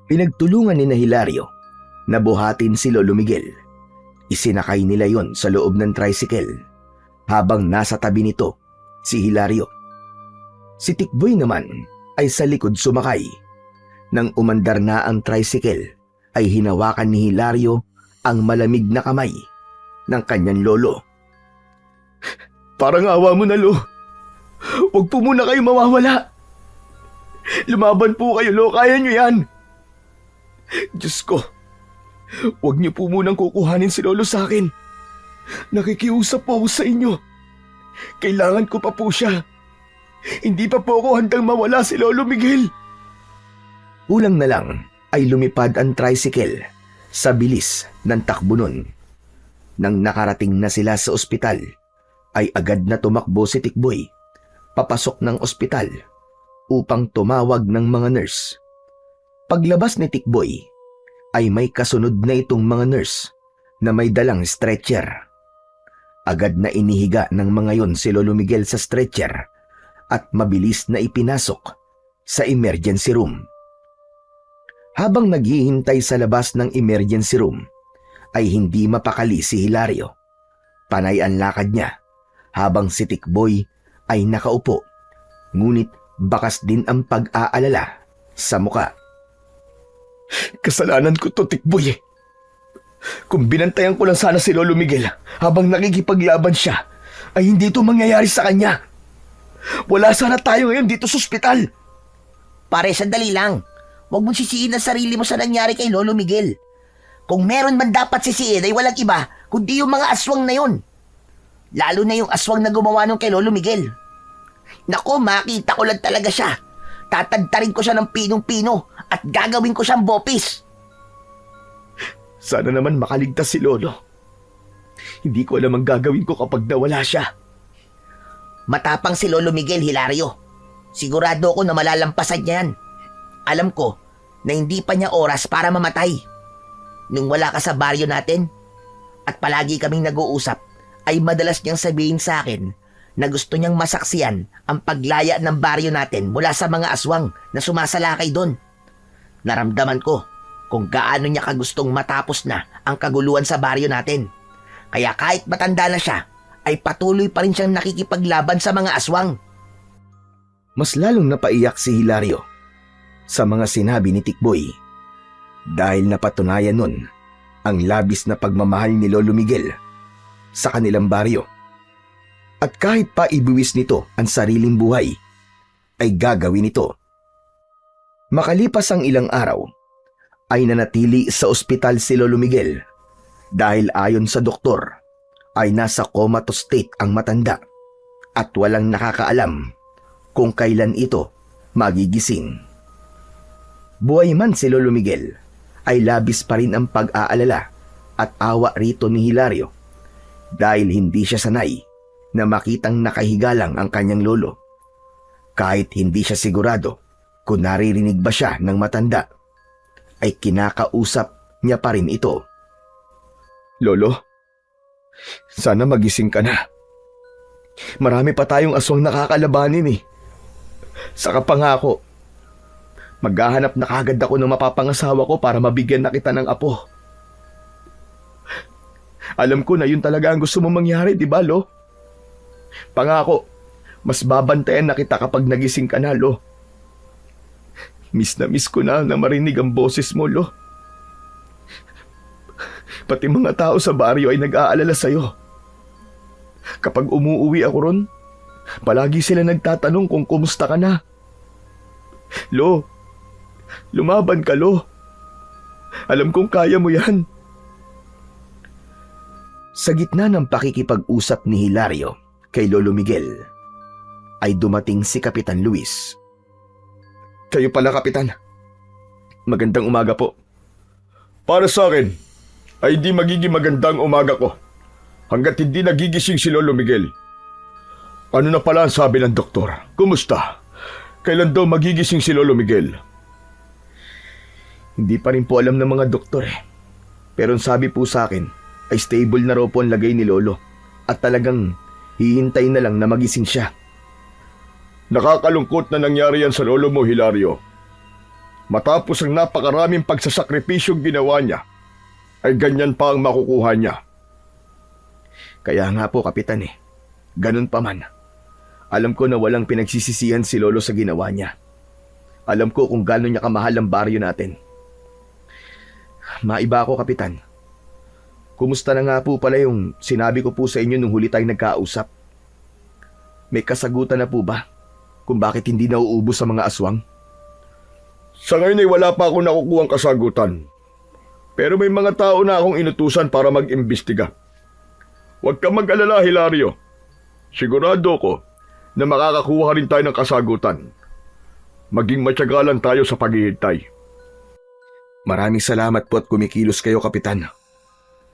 Pinagtulungan ni na Hilario na buhatin si Lolo Miguel. Isinakay nila yon sa loob ng tricycle habang nasa tabi nito si Hilario. Si Tikboy naman ay sa likod sumakay. Nang umandar na ang tricycle ay hinawakan ni Hilario ang malamig na kamay ng kanyang lolo. Parang awa mo na, Lo. Huwag po muna kayo mawawala. Lumaban po kayo, Lo. Kaya nyo yan. Diyos ko, huwag niyo po munang kukuhanin si Lolo sa akin. Nakikiusap po ako sa inyo. Kailangan ko pa po siya. Hindi pa po ako handang mawala si Lolo Miguel. Kulang na lang ay lumipad ang tricycle sa bilis ng takbo nun. Nang nakarating na sila sa ospital, ay agad na tumakbo si Tikboy papasok ng ospital upang tumawag ng mga nurse. Paglabas ni Tikboy ay may kasunod na itong mga nurse na may dalang stretcher. Agad na inihiga ng mga yon si Lolo Miguel sa stretcher at mabilis na ipinasok sa emergency room. Habang naghihintay sa labas ng emergency room, ay hindi mapakali si Hilario. Panay ang lakad niya habang si Tikboy ay nakaupo, ngunit bakas din ang pag-aalala sa muka. Kasalanan ko to, Tikboy. Kung binantayan ko lang sana si Lolo Miguel habang nakikipaglaban siya, ay hindi ito mangyayari sa kanya. Wala sana tayo ngayon dito sa ospital. Pare, sandali lang. Huwag mong sisihin ang sarili mo sa nangyari kay Lolo Miguel. Kung meron man dapat sisihin ay walang iba kundi yung mga aswang na yun. Lalo na yung aswang na gumawa nung kay Lolo Miguel. Nako, makita ko lang talaga siya. Tatadtarin ko siya ng pinong-pino at gagawin ko siyang bopis. Sana naman makaligtas si Lolo. Hindi ko alam ang gagawin ko kapag nawala siya. Matapang si Lolo Miguel, Hilario. Sigurado ako na malalampasan niya yan. Alam ko na hindi pa niya oras para mamatay. Nung wala ka sa baryo natin at palagi kaming nag-uusap, ay madalas niyang sabihin sa akin na gusto niyang masaksiyan ang paglaya ng baryo natin mula sa mga aswang na sumasalakay doon. Naramdaman ko kung gaano niya kagustong matapos na ang kaguluhan sa baryo natin. Kaya kahit matanda na siya, ay patuloy pa rin siyang nakikipaglaban sa mga aswang. Mas lalong napaiyak si Hilario sa mga sinabi ni Tikboy dahil napatunayan nun ang labis na pagmamahal ni Lolo Miguel sa kanilang baryo. At kahit pa ibuwis nito ang sariling buhay, ay gagawin ito. Makalipas ang ilang araw, ay nanatili sa ospital si Lolo Miguel dahil ayon sa doktor ay nasa comatose state ang matanda at walang nakakaalam kung kailan ito magigising. Buhay man si Lolo Miguel, ay labis pa rin ang pag-aalala at awa rito ni Hilario dahil hindi siya sanay na makitang nakahiga lang ang kanyang lolo. Kahit hindi siya sigurado kung naririnig ba siya ng matanda, ay kinakausap niya pa rin ito. Lolo, sana magising ka na. Marami pa tayong aswang nakakalabanin eh. Saka pangako, maghahanap na kagad ako ng mapapangasawa ko para mabigyan na kita ng apo. Alam ko na yun talaga ang gusto mong mangyari, di ba, Lo? Pangako, mas babantayan na kita kapag nagising ka na, Lo. Miss na miss ko na marinig ang boses mo, Lo. Pati mga tao sa baryo ay nag-aalala sa'yo. Kapag umuuwi ako ron, palagi sila nagtatanong kung kumusta ka na. Lo, lumaban ka, Lo. Alam kong kaya mo yan. Sa gitna ng pakikipag-usap ni Hilario kay Lolo Miguel, ay dumating si Kapitan Luis. Kayo pala, Kapitan. Magandang umaga po. Para sa akin, ay di magiging magandang umaga ko hanggat hindi nagigising si Lolo Miguel. Ano na pala ang sabi ng doktor? Kumusta? Kailan daw magigising si Lolo Miguel? Hindi pa rin po alam ng mga doktor eh. Pero ang sabi po sa akin ay stable na raw po ang lagay ni Lolo at talagang hihintay na lang na magising siya. Nakakalungkot na nangyari yan sa lolo mo, Hilario. Matapos ang napakaraming pagsasakripisyong ginawa niya, ay ganyan pa ang makukuha niya. Kaya nga po, Kapitan eh. Ganun pa man. Alam ko na walang pinagsisisihan si Lolo sa ginawa niya. Alam ko kung gaano niya kamahal ang baryo natin. Maiba ako, Kapitan. Kumusta na nga po pala yung sinabi ko po sa inyo nung huli tayong nagkausap? May kasagutan na po ba kung bakit hindi nauubos sa mga aswang? Sa ngayon ay wala pa akong nakukuhang kasagutan. Pero may mga tao na akong inutusan para mag-imbestiga. Huwag kang mag-alala, Hilario. Sigurado ko na makakakuha rin tayo ng kasagutan. Maging matyaga lang tayo sa paghihintay. Maraming salamat po at kumikilos kayo, Kapitan.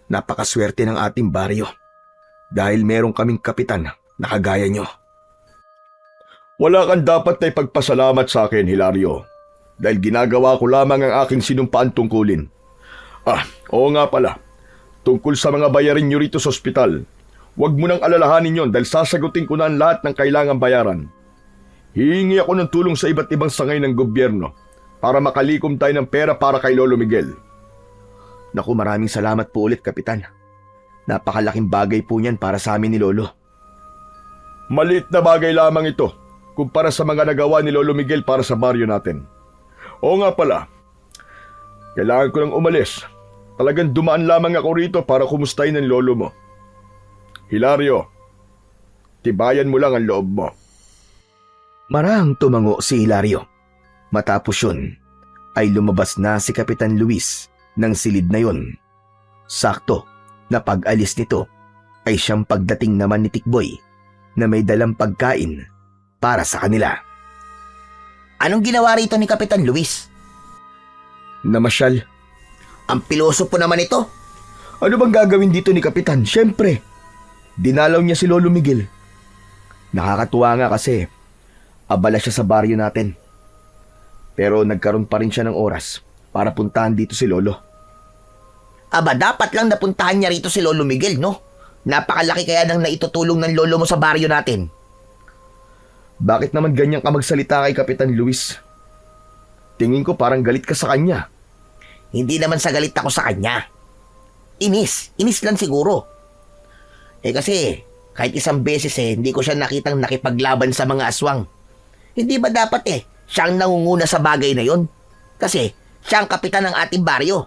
Napakaswerte ng ating baryo. Dahil merong kaming kapitan na kagaya nyo. Wala kang dapat na ipagpasalamat sa akin, Hilario. Dahil ginagawa ko lamang ang aking sinumpaan tungkulin. Oo nga pala. Tungkol sa mga bayarin nyo rito sa ospital. Huwag mo nang alalahanin yon dahil sasagutin ko na ang lahat ng kailangang bayaran. Hihingi ako ng tulong sa iba't ibang sangay ng gobyerno para makalikom tayo ng pera para kay Lolo Miguel. Naku, maraming salamat po ulit, Kapitan. Napakalaking bagay po niyan para sa amin ni Lolo. Maliit na bagay lamang ito kumpara sa mga nagawa ni Lolo Miguel para sa baryo natin. Oo nga pala, kailangan ko lang umalis. Talagang dumaan lamang ako rito para kumustahin ang lolo mo. Hilario, tibayan mo lang ang loob mo. Marahang tumango si Hilario. Matapos yun, ay lumabas na si Kapitan Luis ng silid na yon. Sakto na pag-alis nito ay siyang pagdating naman ni Tikboy na may dalang pagkain para sa kanila. Anong ginawa rito ni Kapitan Luis? Namasyal. Ang piloso po naman ito. Ano bang gagawin dito ni Kapitan? Siyempre, dinalaw niya si Lolo Miguel. Nakakatuwa nga kasi abala siya sa baryo natin. Pero nagkaroon pa rin siya ng oras para puntahan dito si Lolo. Aba, dapat lang napuntahan niya rito si Lolo Miguel, no? Napakalaki kaya ng naitutulong ng lolo mo sa baryo natin. Bakit naman ganyan ka magsalita kay Kapitan Luis? Tingin ko parang galit ka sa kanya. Hindi naman sa galit ako sa kanya. Inis lang siguro. Kasi kahit isang beses hindi ko siya nakitang nakipaglaban sa mga aswang. Hindi ba dapat siya ang nangunguna sa bagay na yon? Kasi siya ang kapitan ng ating baryo.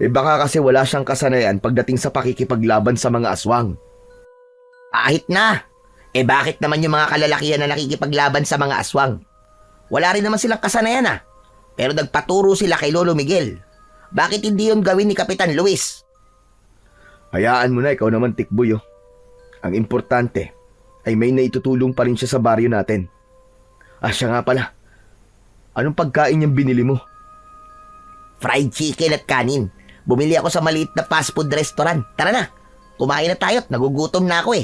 Baka kasi wala siyang kasanayan pagdating sa pakikipaglaban sa mga aswang. Kahit na. Bakit naman yung mga kalalakihan na nakikipaglaban sa mga aswang? Wala rin naman silang kasanayan Pero nagpaturo sila kay Lolo Miguel. Bakit hindi yun gawin ni Kapitan Luis? Hayaan mo na, ikaw naman, Tikboy. Ang importante ay may naitutulong pa rin siya sa baryo natin. Siya nga pala. Anong pagkain niyang binili mo? Fried chicken at kanin. Bumili ako sa maliit na fast food restaurant. Tara na, kumain na tayo at nagugutom na ako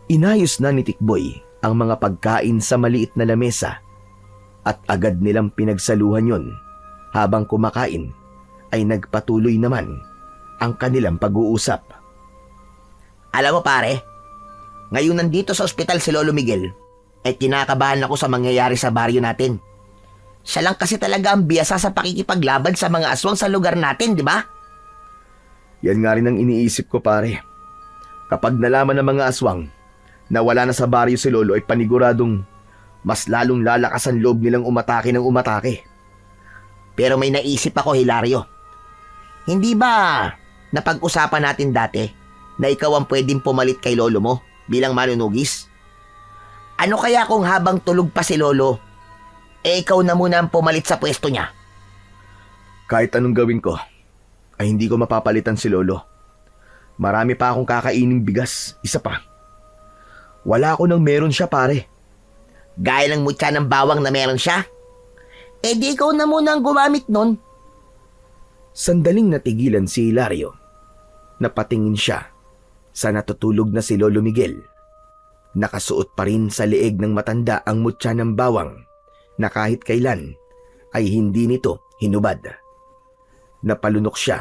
Inayos na ni Tikboy ang mga pagkain sa maliit na lamesa at agad nilang pinagsaluhan yon. Habang kumakain ay nagpatuloy naman ang kanilang pag-uusap. Alam mo pare, ngayon nandito sa ospital si Lolo Miguel, kinakabahan ako sa mangyayari sa baryo natin. Siya lang kasi talaga ang biyasa sa pakikipaglaban sa mga aswang sa lugar natin, di ba? Yan nga rin ang iniisip ko, pare. Kapag nalaman ng mga aswang na wala na sa baryo si Lolo ay paniguradong mas lalong lalakas ang loob nilang umatake ng umatake. Pero may naisip ako, Hilario. Hindi ba napag-usapan natin dati na ikaw ang pwedeng pumalit kay Lolo mo bilang manunugis? Ano kaya kung habang tulog pa si Lolo, ikaw na muna ang pumalit sa pwesto niya? Kahit anong gawin ko, ay hindi ko mapapalitan si Lolo. Marami pa akong kakaining bigas, isa pa. Wala ako nang meron siya, pare. Gaya ng mutya ng bawang na meron siya? Di ikaw na muna ang gumamit nun. Sandaling natigilan si Hilario. Napatingin siya sa natutulog na si Lolo Miguel. Nakasuot pa rin sa leeg ng matanda ang mutya ng bawang na kahit kailan ay hindi nito hinubad. Napalunok siya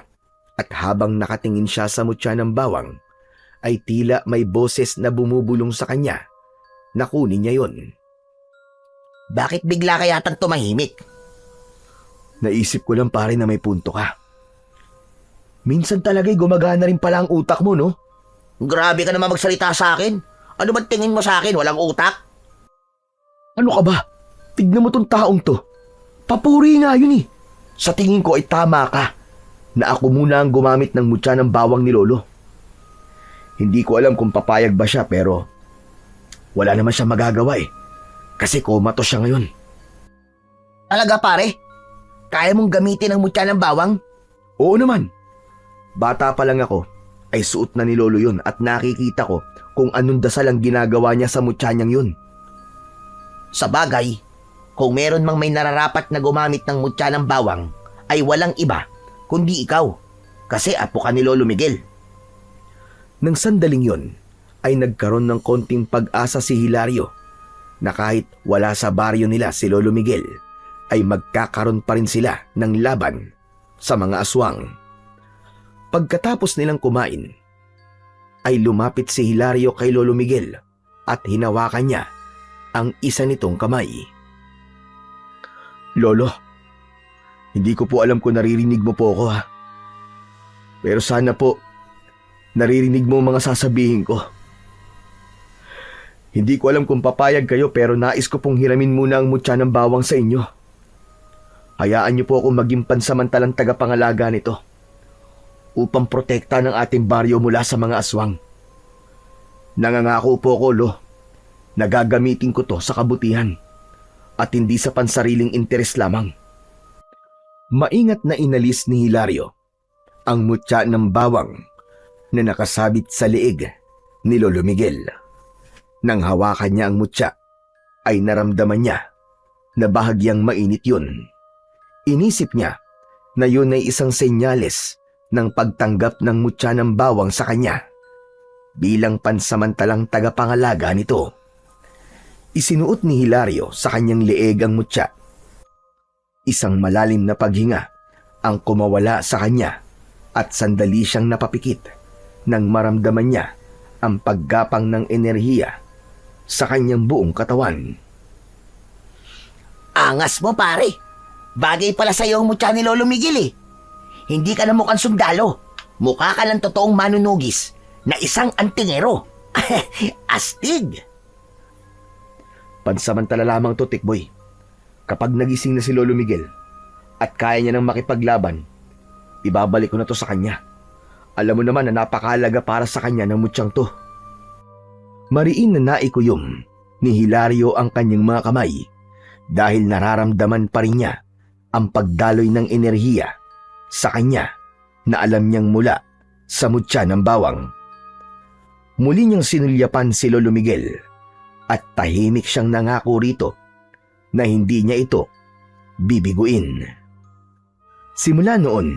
at habang nakatingin siya sa mutya ng bawang, ay tila may boses na bumubulong sa kanya na kunin niya yon. Bakit bigla ka yatang tumahimik? Naisip ko lang pare na may punto ka. Minsan talaga'y gumagana rin pala ang utak mo, no? Grabe ka naman magsalita sa akin. Ano ba tingin mo sa akin? Walang utak? Ano ka ba? Tignan mo tong taong to. Papuri nga yun eh. Sa tingin ko ay tama ka na ako muna ang gumamit ng mutya ng bawang ni Lolo. Hindi ko alam kung papayag ba siya pero wala naman siya magagawa eh. Kasi komatos siya ngayon. Talaga pare? Kaya mong gamitin ang mutya ng bawang? Oo naman. Bata pa lang ako ay suot na ni Lolo yun at nakikita ko kung anong dasal ang ginagawa niya sa mutya niyang yun. Sa bagay, kung meron mang may nararapat na gumamit ng mutya ng bawang, ay walang iba kundi ikaw. Kasi apo ka ni Lolo Miguel. Nang sandaling yon, ay nagkaroon ng konting pag-asa si Hilario na kahit wala sa baryo nila si Lolo Miguel, ay magkakaroon pa rin sila ng laban sa mga aswang. Pagkatapos nilang kumain, ay lumapit si Hilario kay Lolo Miguel at hinawakan niya ang isa nitong kamay. Lolo, hindi ko po alam kung naririnig mo po ako ha. Pero sana po, naririnig mo mga sasabihin ko. Hindi ko alam kung papayag kayo pero nais ko pong hiramin muna ang mutya ng bawang sa inyo. Hayaan niyo po akong maging pansamantalang tagapangalaga nito upang protekta ng ating baryo mula sa mga aswang. Nangangako po ko, Lo, na gagamitin ko to sa kabutihan at hindi sa pansariling interes lamang. Maingat na inalis ni Hilario ang mutya ng bawang na nakasabit sa leeg ni Lolo Miguel. Nang hawakan niya ang mutya, ay naramdaman niya na bahagyang mainit yun. Inisip niya na yun ay isang senyales ng pagtanggap ng mutya ng bawang sa kanya bilang pansamantalang tagapangalaga nito. Isinuot ni Hilario sa kanyang leeg ang mutya. Isang malalim na paghinga ang kumawala sa kanya at sandali siyang napapikit nang maramdaman niya ang paggapang ng enerhiya sa kanyang buong katawan. Angas mo pare. Bagay pala sa'yo ang mutya ni Lolo Miguel eh. Hindi ka na mukhang sundalo. Mukha ka ng totoong manunugis na isang antingero. Astig! Pansamantala lamang to, Tikboy. Kapag nagising na si Lolo Miguel at kaya niya nang makipaglaban, ibabalik ko na to sa kanya. Alam mo naman na napakahalaga para sa kanya ng mutyang to. Mariin na naikuyom ni Hilario ang kanyang mga kamay dahil nararamdaman pa rin niya ang pagdaloy ng enerhiya sa kanya na alam niyang mula sa mutya ng bawang. Muli niyang sinulyapan si Lolo Miguel at tahimik siyang nangako rito na hindi niya ito bibiguin. Simula noon,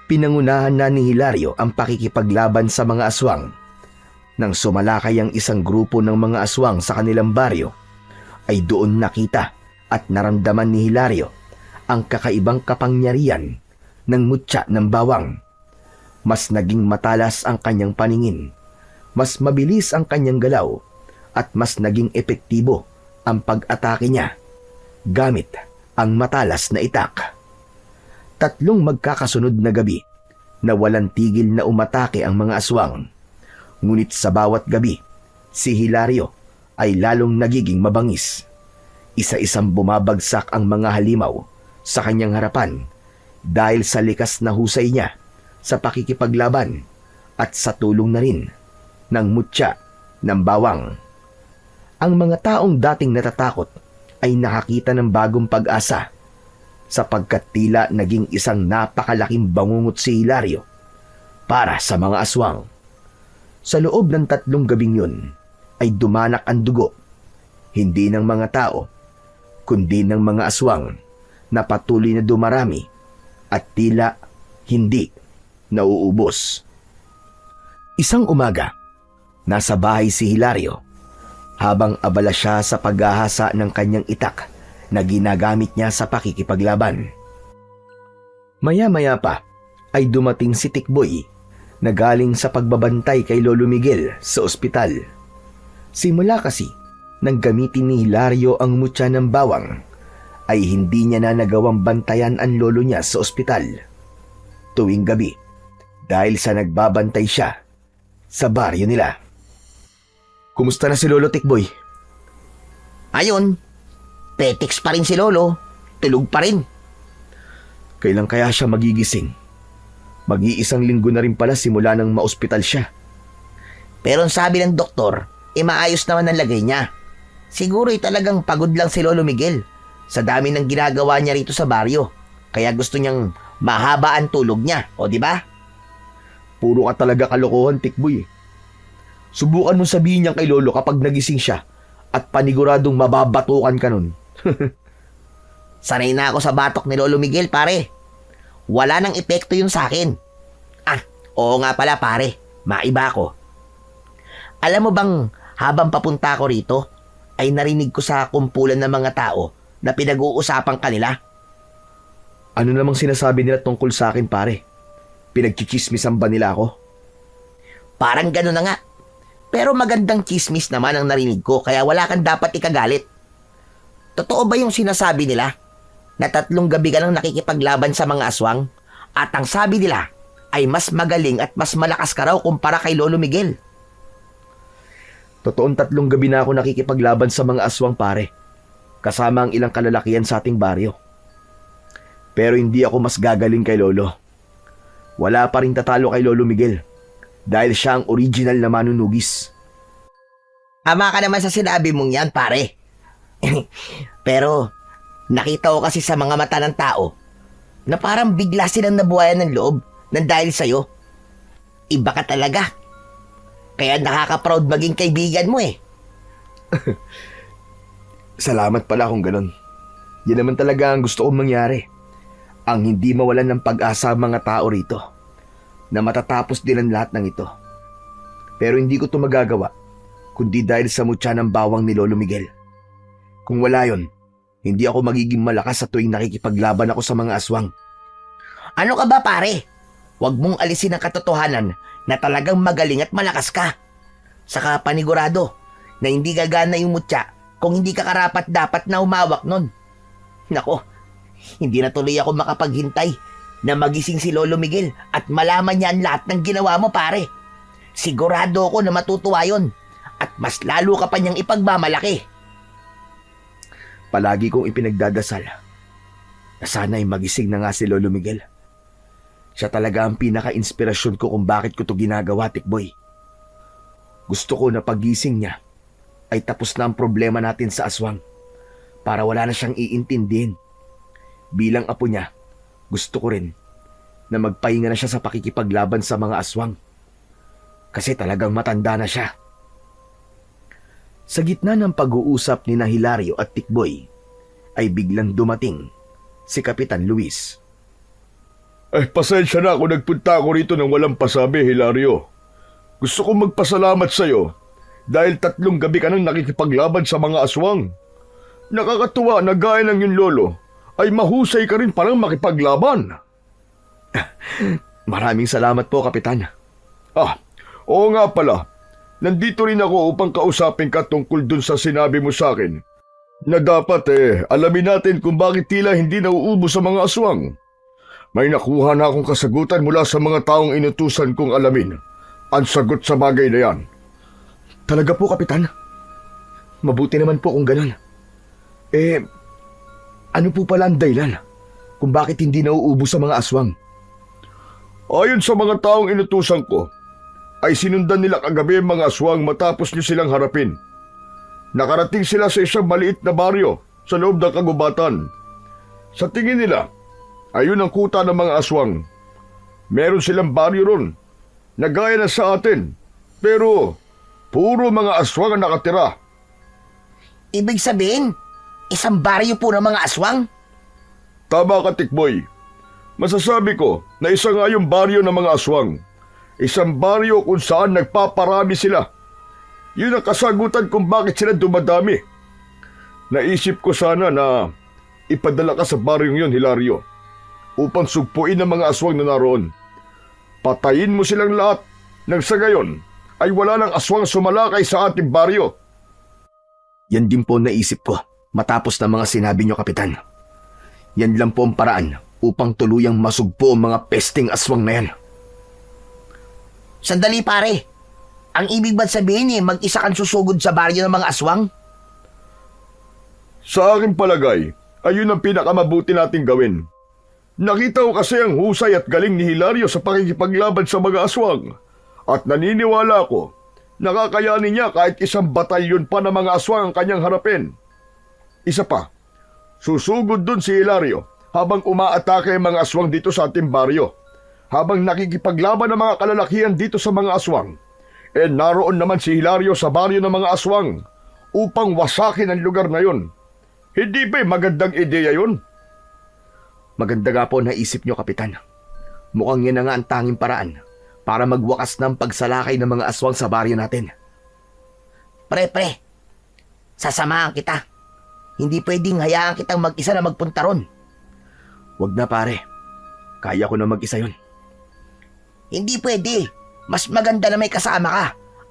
pinangunahan na ni Hilario ang pakikipaglaban sa mga aswang. Nang sumalakay ang isang grupo ng mga aswang sa kanilang baryo, ay doon nakita at naramdaman ni Hilario ang kakaibang kapangyarihan ng mutya ng bawang. Mas naging matalas ang kanyang paningin, mas mabilis ang kanyang galaw, at mas naging epektibo ang pag-atake niya gamit ang matalas na itak. 3 magkakasunod na gabi na walang tigil na umatake ang mga aswang. Ngunit sa bawat gabi, si Hilario ay lalong nagiging mabangis. Isa-isang bumabagsak ang mga halimaw sa kanyang harapan dahil sa likas na husay niya sa pakikipaglaban at sa tulong na rin ng mutya ng bawang. Ang mga taong dating natatakot ay nakakita ng bagong pag-asa sapagkat tila naging isang napakalaking bangungot si Hilario para sa mga aswang. Sa loob ng 3 gabing yun ay dumanak ang dugo, hindi ng mga tao, kundi ng mga aswang na patuloy na dumarami at tila hindi nauubos. Isang umaga, nasa bahay si Hilario habang abala siya sa paghahasa ng kanyang itak na ginagamit niya sa pakikipaglaban. Maya-maya pa ay dumating si Tikboy na galing sa pagbabantay kay Lolo Miguel sa ospital. Simula kasi nang gamitin ni Hilario ang mutya ng bawang, ay hindi niya na nagawang bantayan ang lolo niya sa ospital tuwing gabi dahil sa nagbabantay siya sa baryo nila. Kumusta na si Lolo Tikboy? Ayun, petiks pa rin si Lolo. Tulog pa rin. Kailan kaya siya magigising? Mag-iisang linggo na rin pala simula nang maospital siya. Pero ang sabi ng doktor, maayos naman ang lagay niya. Siguro talagang pagod lang si Lolo Miguel sa dami ng ginagawa niya rito sa baryo. Kaya gusto niyang mahaba ang tulog niya, o di ba? Puro ka talaga kalokohan, Tikboy. Subukan mong sabihin niyan kay Lolo kapag nagising siya at paniguradong mababatukan ka nun. Sanay na ako sa batok ni Lolo Miguel, pare. Wala nang epekto yun sa akin. Oo nga pala, pare. Maiba ako. Alam mo bang, habang papunta ako rito, ay narinig ko sa kumpulan ng mga tao na pinag-uusapan kanila. Ano namang sinasabi nila tungkol sa akin, pare? Pinagchichismisan ba nila ako? Parang gano'n na nga. Pero magandang chismis naman ang narinig ko, kaya wala kang dapat ikagalit. Totoo ba yung sinasabi nila na 3 gabi ka nang nakikipaglaban sa mga aswang at ang sabi nila ay mas magaling at mas malakas ka raw kumpara kay Lolo Miguel? Totoong 3 gabi na ako nakikipaglaban sa mga aswang, pare. Kasama ang ilang kalalakihan sa ating baryo. Pero hindi ako mas gagaling kay Lolo. Wala pa rin tatalo kay Lolo Miguel dahil siya ang original na manunugis. Ama ka naman sa sinabi mong yan, pare. Pero nakita ko kasi sa mga mata ng tao na parang bigla silang nabuhayan ng loob nang dahil sa'yo. Iba ka talaga. Kaya nakaka-proud maging kaibigan mo eh. Salamat pala kung ganon. Yan naman talaga ang gusto kong mangyari. Ang hindi mawalan ng pag-asa ang mga tao rito na matatapos din ang lahat ng ito. Pero hindi ko ito magagawa kundi dahil sa mutya ng bawang ni Lolo Miguel. Kung wala yon, hindi ako magiging malakas sa tuwing nakikipaglaban ako sa mga aswang. Ano ka ba, pare? Huwag mong alisin ang katotohanan na talagang magaling at malakas ka. Saka panigurado na hindi gagana yung mutya kung hindi ka karapat dapat na umawak nun. Nako, hindi na tuloy ako makapaghintay na magising si Lolo Miguel at malaman niya ang lahat ng ginawa mo, pare. Sigurado ako na matutuwa yun at mas lalo ka pa niyang ipagmamalaki. Palagi kong ipinagdadasal na sana'y magising na nga si Lolo Miguel. Siya talaga ang pinaka-inspirasyon ko kung bakit ko to ginagawa, Tikboy. Gusto ko na pagising niya ay tapos na ang problema natin sa aswang para wala na siyang iintindihin. Bilang apo niya, gusto ko rin na magpahinga na siya sa pakikipaglaban sa mga aswang. Kasi talagang matanda na siya. Sa gitna ng pag-uusap ni Hilario at Tikboy, ay biglang dumating si Kapitan Luis. Ay, pasensya na kung nagpunta ako rito ng walang pasabi, Hilario. Gusto kong magpasalamat sa'yo dahil 3 gabi ka nang nakikipaglaban sa mga aswang. Nakakatuwa na gaya ng yung lolo ay mahusay ka rin parang makipaglaban. Maraming salamat po, Kapitan. Oo nga pala. Nandito rin ako upang kausapin ka tungkol dun sa sinabi mo sa akin na dapat alamin natin kung bakit tila hindi nauubos sa mga aswang. May nakuha na akong kasagutan mula sa mga taong inutusan kong alamin ang sagot sa bagay na yan. Talaga po, Kapitan? Mabuti naman po kung ganun. Ano po pala ang dahilan kung bakit hindi nauubos sa mga aswang? Ayon sa mga taong inutusan ko, ay sinundan nila kagabi ang mga aswang matapos niyo silang harapin. Nakarating sila sa isang maliit na baryo sa loob ng kagubatan. Sa tingin nila, ayun ang kuta ng mga aswang. Meron silang baryo ron, na gaya na sa atin, pero puro mga aswang ang nakatira. Ibig sabihin, isang baryo po ng mga aswang? Tama ka, Tikboy. Masasabi ko na isa nga yung baryo ng mga aswang. Isang baryo kung saan nagpaparami sila. Yun ang kasagutan kung bakit sila dumadami. Naisip ko sana na ipadala ka sa baryong yon, Hilario, upang sugpuin ang mga aswang na naroon. Patayin mo silang lahat nang sa gayon ay wala ng aswang sumalakay sa ating baryo. Yan din po naisip ko matapos ng mga sinabi niyo, Kapitan. Yan lang po ang paraan upang tuluyang masugpo ang mga pesting aswang na yan. Sandali pare, ang ibig ba't sabihin mag-isa kang susugod sa baryo ng mga aswang? Sa aking palagay, ayun ang pinakamabuti nating gawin. Nakita ko kasi ang husay at galing ni Hilario sa pakikipaglaban sa mga aswang. At naniniwala ako, nakakayanin niya kahit isang batalyon pa ng mga aswang ang kanyang harapin. Isa pa, susugod dun si Hilario habang umaatake ang mga aswang dito sa ating baryo. Habang nakikipaglaban ang mga kalalakihan dito sa mga aswang, naroon naman si Hilario sa baryo ng mga aswang upang wasakin ang lugar na yun. Hindi ba magandang ideya yun? Maganda nga po naisip niyo, Kapitan. Mukhang yan na nga ang tanging paraan para magwakas ng pagsalakay ng mga aswang sa baryo natin. Pre, sasamahan kita. Hindi pwedeng hayaan kitang mag-isa na magpunta ron. Wag na pare, kaya ko na mag-isa yun. Hindi pwede. Mas maganda na may kasama ka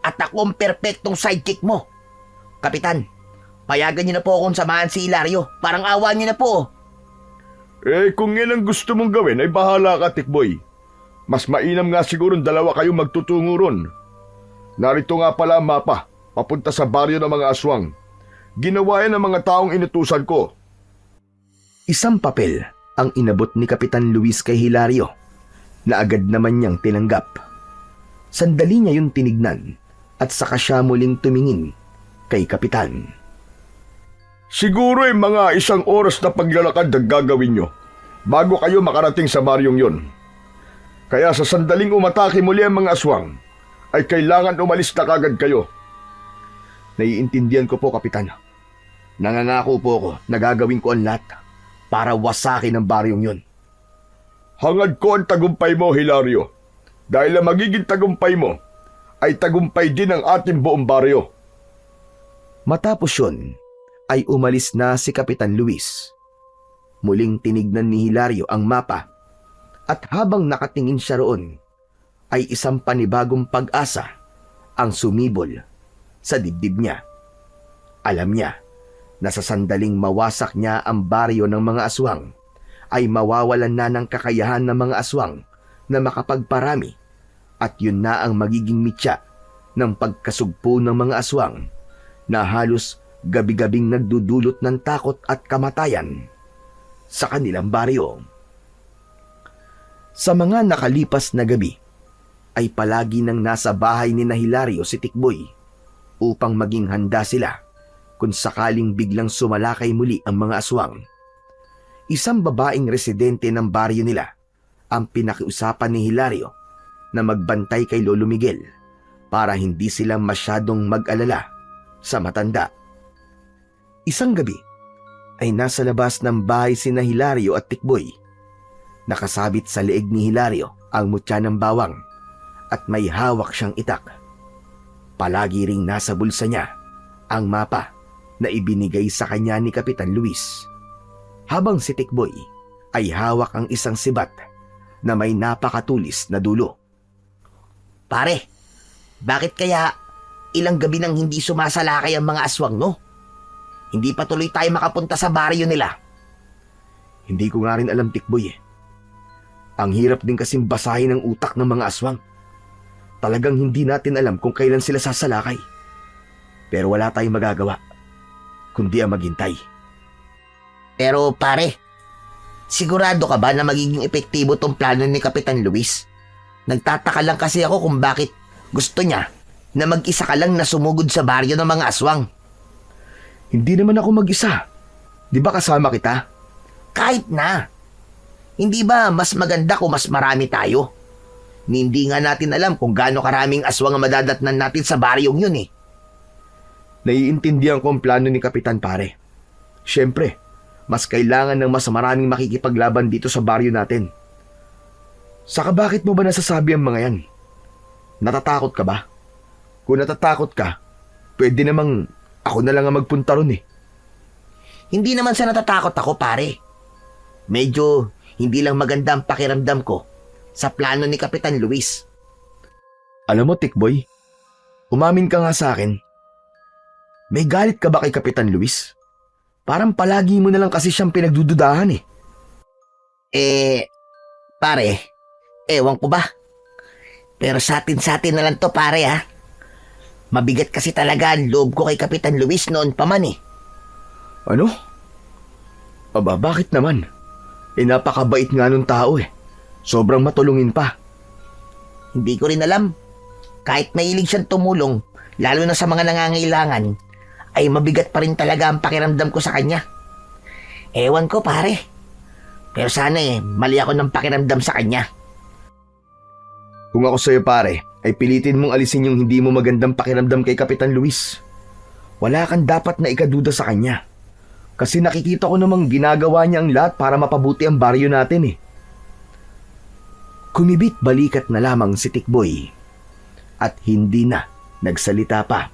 at ako ang perpektong sidekick mo. Kapitan, payagan niyo na po akong samahan si Hilario. Parang awa niyo na po. Kung yan ang gusto mong gawin ay bahala ka, Tikboy. Mas mainam nga sigurong dalawa kayong magtutungo ron. Narito nga pala ang mapa, papunta sa baryo ng mga aswang. Ginawa yan ng mga taong inutusan ko. Isang papel ang inabot ni Kapitan Luis kay Hilario na agad naman niyang tinanggap. Sandali niya yun tinignan at saka siya muling tumingin kay Kapitan. Siguro ay mga 1 oras na paglalakad ang gagawin nyo bago kayo makarating sa baryong yon. Kaya sa sandaling umatake muli ang mga aswang, ay kailangan umalis na kagad kayo. Naiintindihan ko po, Kapitan. Nangangako po ako na gagawin ko ang lahat para wasakin ang baryong yon. Hangad ko ang tagumpay mo, Hilario. Dahil ang magiging tagumpay mo ay tagumpay din ng ating buong baryo. Matapos yun, ay umalis na si Kapitan Luis. Muling tinignan ni Hilario ang mapa at habang nakatingin siya roon, ay isang panibagong pag-asa ang sumibol sa dibdib niya. Alam niya na sa sandaling mawasak niya ang baryo ng mga aswang, ay mawawalan na ng kakayahan ng mga aswang na makapagparami at yun na ang magiging mitya ng pagkasugpo ng mga aswang na halos gabi-gabing nagdudulot ng takot at kamatayan sa kanilang baryo. Sa mga nakalipas na gabi, ay palagi nang nasa bahay ni Hilario si Tikboy upang maging handa sila kung sakaling biglang sumalakay muli ang mga aswang. Isang babaeng residente ng baryo nila ang pinakiusapan ni Hilario na magbantay kay Lolo Miguel para hindi sila masyadong mag-alala sa matanda. Isang gabi ay nasa labas ng bahay sina Hilario at Tikboy. Nakasabit sa leeg ni Hilario ang mutya ng bawang at may hawak siyang itak. Palagi ring nasa bulsa niya ang mapa na ibinigay sa kanya ni Kapitan Luis. Habang si Tikboy ay hawak ang isang sibat na may napakatulis na dulo. Pare, bakit kaya ilang gabi nang hindi sumasalakay ang mga aswang, no? Hindi pa tuloy tayo makapunta sa baryo nila. Hindi ko nga rin alam, Tikboy eh. Ang hirap din kasing basahin ang utak ng mga aswang. Talagang hindi natin alam kung kailan sila sasalakay. Pero wala tayong magagawa, kundi ang maghintay. Pero pare, sigurado ka ba na magiging epektibo tong plano ni Kapitan Luis? Nagtataka lang kasi ako kung bakit gusto niya na mag-isa ka lang na sumugod sa baryo ng mga aswang. Hindi naman ako mag-isa. Di ba kasama kita? Kahit na. Hindi ba mas maganda kung mas marami tayo? Hindi nga natin alam kung gaano karaming aswang ang madadatnan natin sa baryong yun eh. Naiintindihan ko ang plano ni Kapitan, pare. Siyempre, mas kailangan ng mas maraming makikipaglaban dito sa baryo natin. Saka bakit mo ba nasasabi ang mga yan? Natatakot ka ba? Kung natatakot ka, pwede namang ako na lang ang magpunta ron eh. Hindi naman sa natatakot ako, pare. Medyo hindi lang maganda ang pakiramdam ko sa plano ni Kapitan Luis. Alam mo, Tikboy, umamin ka nga sa akin. May galit ka ba kay Kapitan Luis? Parang palagi mo na lang kasi siyang pinagdududahan eh. Pare, ewan ko ba? Pero sa atin na lang to, pare, ha? Mabigat kasi talaga ang loob ko kay Kapitan Luis noon pa man eh. Ano? Aba, bakit naman? Napakabait nga nung tao eh. Sobrang matulungin pa. Hindi ko rin alam. Kahit mahilig siyang tumulong, lalo na sa mga nangangailangan, ay mabigat pa rin talaga ang pakiramdam ko sa kanya. Ewan ko, pare. Pero sana mali ako ng pakiramdam sa kanya. Kung ako sa'yo pare, ay pilitin mong alisin yung hindi mo magandang pakiramdam kay Kapitan Luis. Wala kang dapat na ikaduda sa kanya. Kasi nakikita ko namang ginagawa niya ang lahat para mapabuti ang baryo natin eh. Kumibit balikat na lamang si Tikboy at hindi na nagsalita pa.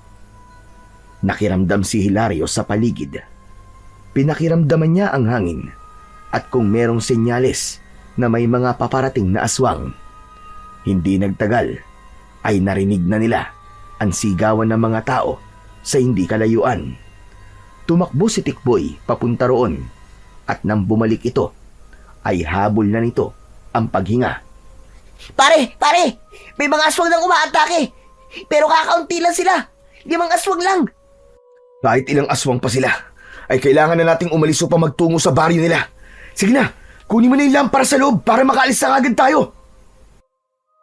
Nakiramdam si Hilario sa paligid. Pinakiramdaman niya ang hangin at kung merong senyales na may mga paparating na aswang. Hindi nagtagal ay narinig na nila ang sigawan ng mga tao sa hindi kalayuan. Tumakbo si Tikboy papunta roon at nang bumalik ito ay habol na nito ang paghinga. Pare! May mga aswang nang umaatake! Pero kakaunti lang sila! 5 aswang lang! Kahit ilang aswang pa sila, ay kailangan na nating umalis upang magtungo sa baryo nila. Sige na, kunin mo na yung lampara sa loob para makaalis na agad tayo.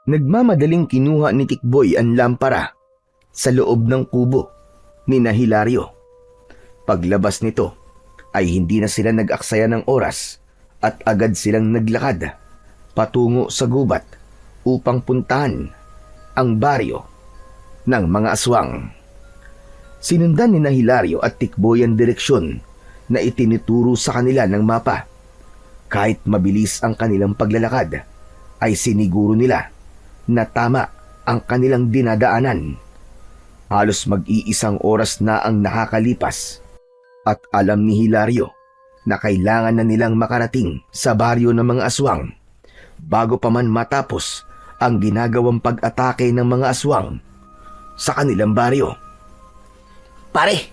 Nagmamadaling kinuha ni Tikboy ang lampara sa loob ng kubo ni Hilario. Paglabas nito ay hindi na sila nag-aksaya ng oras at agad silang naglakad patungo sa gubat upang puntahan ang baryo ng mga aswang. Sinundan ni Hilario at Tikboy ang direksyon na itinuturo sa kanila ng mapa. Kahit mabilis ang kanilang paglalakad, ay siniguro nila na tama ang kanilang dinadaanan. Halos mag-iisang oras na ang nakakalipas at alam ni Hilario na kailangan na nilang makarating sa baryo ng mga aswang bago pa man matapos ang ginagawang pag-atake ng mga aswang sa kanilang baryo. Pare,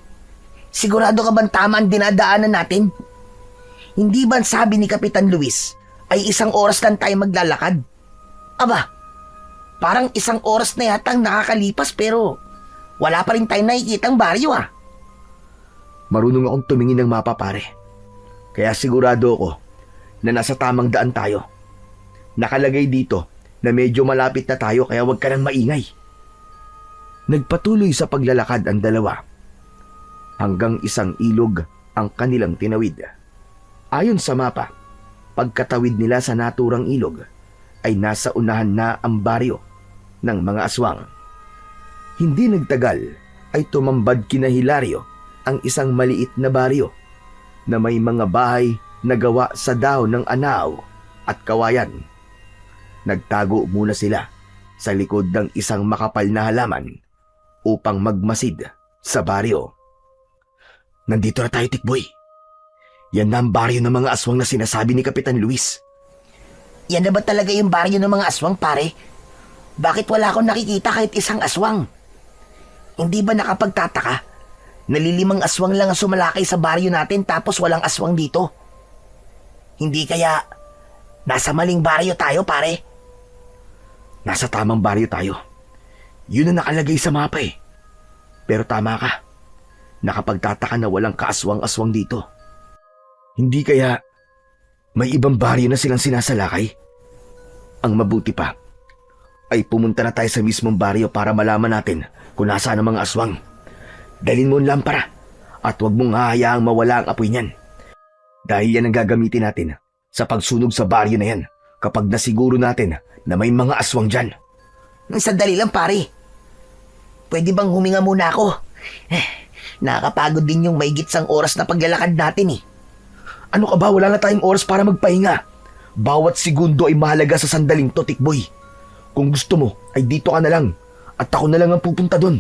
sigurado ka bang tama ang dinadaanan natin? Hindi ba sabi ni Kapitan Luis ay 1 oras lang tayo maglalakad? Aba, parang 1 oras na yatang nakakalipas pero wala pa rin tayo nakikitang baryo ah. Marunong akong tumingin ng mapa pare. Kaya sigurado ako na nasa tamang daan tayo. Nakalagay dito na medyo malapit na tayo kaya huwag ka nang maingay. Nagpatuloy sa paglalakad ang dalawa. Hanggang isang ilog ang kanilang tinawid. Ayon sa mapa, pagkatawid nila sa naturang ilog ay nasa unahan na ang baryo ng mga aswang. Hindi nagtagal ay tumambad kina Hilario ang isang maliit na baryo na may mga bahay na gawa sa dahon ng anaw at kawayan. Nagtago muna sila sa likod ng isang makapal na halaman upang magmasid sa baryo. Nandito na tayo, Tikboy. Yan na ang baryo ng mga aswang na sinasabi ni Kapitan Luis. Yan na ba talaga yung baryo ng mga aswang, pare? Bakit wala akong nakikita kahit 1 aswang? Hindi ba nakapagtataka? Nalilimang aswang lang ang sumalakay sa baryo natin tapos walang aswang dito. Hindi kaya nasa maling baryo tayo, pare? Nasa tamang baryo tayo. Yun ang nakalagay sa mapa eh. Pero tama ka. Nakapagtataka na walang kaaswang-aswang dito. Hindi kaya may ibang baryo na silang sinasalakay? Ang mabuti pa ay pumunta na tayo sa mismong baryo para malaman natin kung nasaan ang mga aswang. Dalhin mo ang lampara at huwag mong hahayaang mawala ang apoy niyan. Dahil yan ang gagamitin natin sa pagsunog sa baryo na yan kapag nasiguro natin na may mga aswang dyan. Sandali lang, pare. Pwede bang huminga muna ako? Nakakapagod din yung may gitsang oras na paglalakad natin eh. Ano ka ba? Wala na tayong oras para magpahinga. Bawat segundo ay mahalaga sa sandaling to, Tikboy. Kung gusto mo, ay dito ka na lang at ako na lang ang pupunta doon.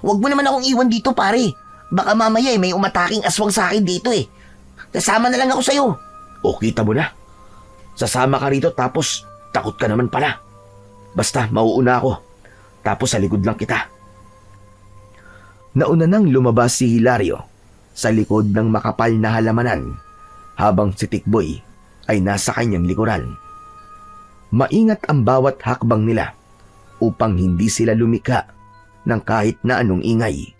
Huwag mo naman akong iwan dito, pare. Baka mamaya may umataking aswang sa akin dito eh. Kasama na lang ako sa'yo. O kita mo na. Sasama ka rito tapos takot ka naman pala. Basta mauuna ako. Tapos sa likod lang kita. Nauna nang lumabas si Hilario sa likod ng makapal na halamanan habang si Tikboy ay nasa kanyang likuran. Maingat ang bawat hakbang nila upang hindi sila lumika ng kahit na anong ingay.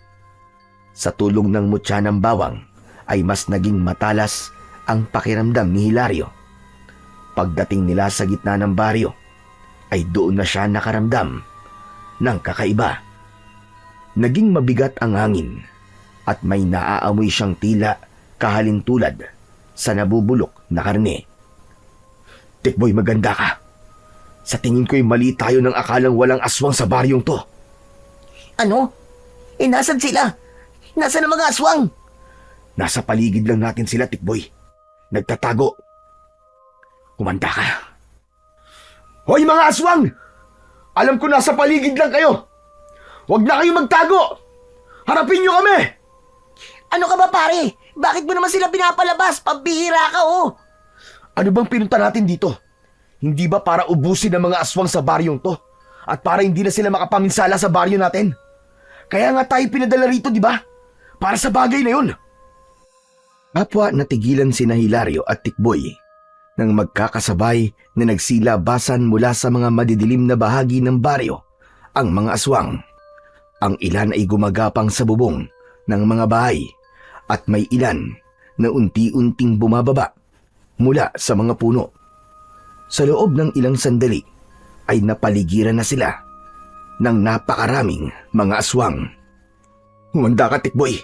Sa tulong ng mutya ng bawang ay mas naging matalas ang pakiramdam ni Hilario. Pagdating nila sa gitna ng baryo ay doon na siya nakaramdam ng kakaiba. Naging mabigat ang hangin at may naaamoy siyang tila kahalintulad sa nabubulok na karne. Tikboy, maganda ka. Sa tingin ko'y mali tayo ng akalang walang aswang sa baryong to. Ano? Nasan sila? Nasaan ang mga aswang? Nasa paligid lang natin sila, Tikboy. Nagtatago. Kumanda ka. Hoy mga aswang! Alam ko nasa paligid lang kayo. Huwag na kayo magtago! Harapin niyo kami! Ano ka ba pare? Bakit mo naman sila pinapalabas? Pambihira ka oh! Ano bang pinunta natin dito? Hindi ba para ubusin ang mga aswang sa baryong to? At para hindi na sila makapaminsala sa baryo natin? Kaya nga tayo pinadala rito, di ba? Para sa bagay na yun. Kapwa natigilan sina Hilario at Tikboy nang magkakasabay na nagsilabasan mula sa mga madidilim na bahagi ng baryo ang mga aswang. Ang ilan ay gumagapang sa bubong ng mga bahay at may ilan na unti-unting bumababa mula sa mga puno. Sa loob ng ilang sandali ay napaligiran na sila ng napakaraming mga aswang. Humanda ka, Tikboy.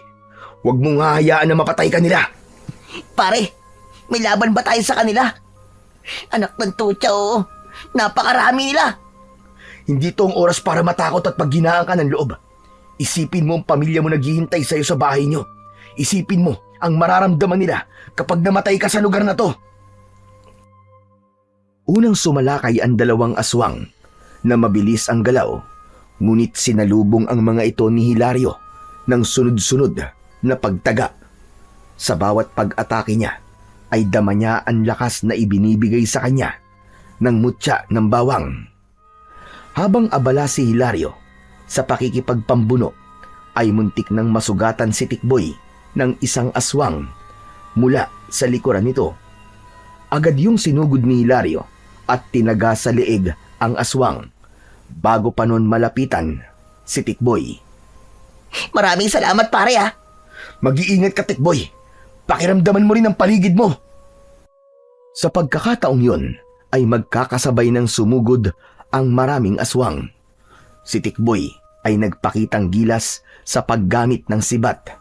Huwag mong hahayaan na mapatay ka nila. Pare, may laban ba tayo sa kanila? Anak ng tutya oh. Napakarami nila. Hindi to ang oras para matakot at pagginaan ka ng loob. Isipin mo ang pamilya mo naghihintay sa'yo sa bahay nyo. Isipin mo ang mararamdaman nila kapag namatay ka sa lugar na to. Unang sumalakay ang dalawang aswang na mabilis ang galaw, ngunit sinalubong ang mga ito ni Hilario ng sunod-sunod na pagtaga. Sa bawat pag-atake niya ay dama niya ang lakas na ibinibigay sa kanya ng mutya ng bawang. Habang abala si Hilario sa pakikipagpambuno ay muntik nang masugatan si Tikboy ng isang aswang mula sa likuran nito. Agad yung sinugod ni Hilario at tinaga sa leeg ang aswang bago pa nun malapitan si Tikboy. Maraming salamat pare ah. Mag-iingat ka, Tikboy. Pakiramdaman mo rin ang paligid mo. Sa pagkakataong yun ay magkakasabay ng sumugod ang maraming aswang. Si Tikboy ay nagpakitang gilas sa paggamit ng sibat.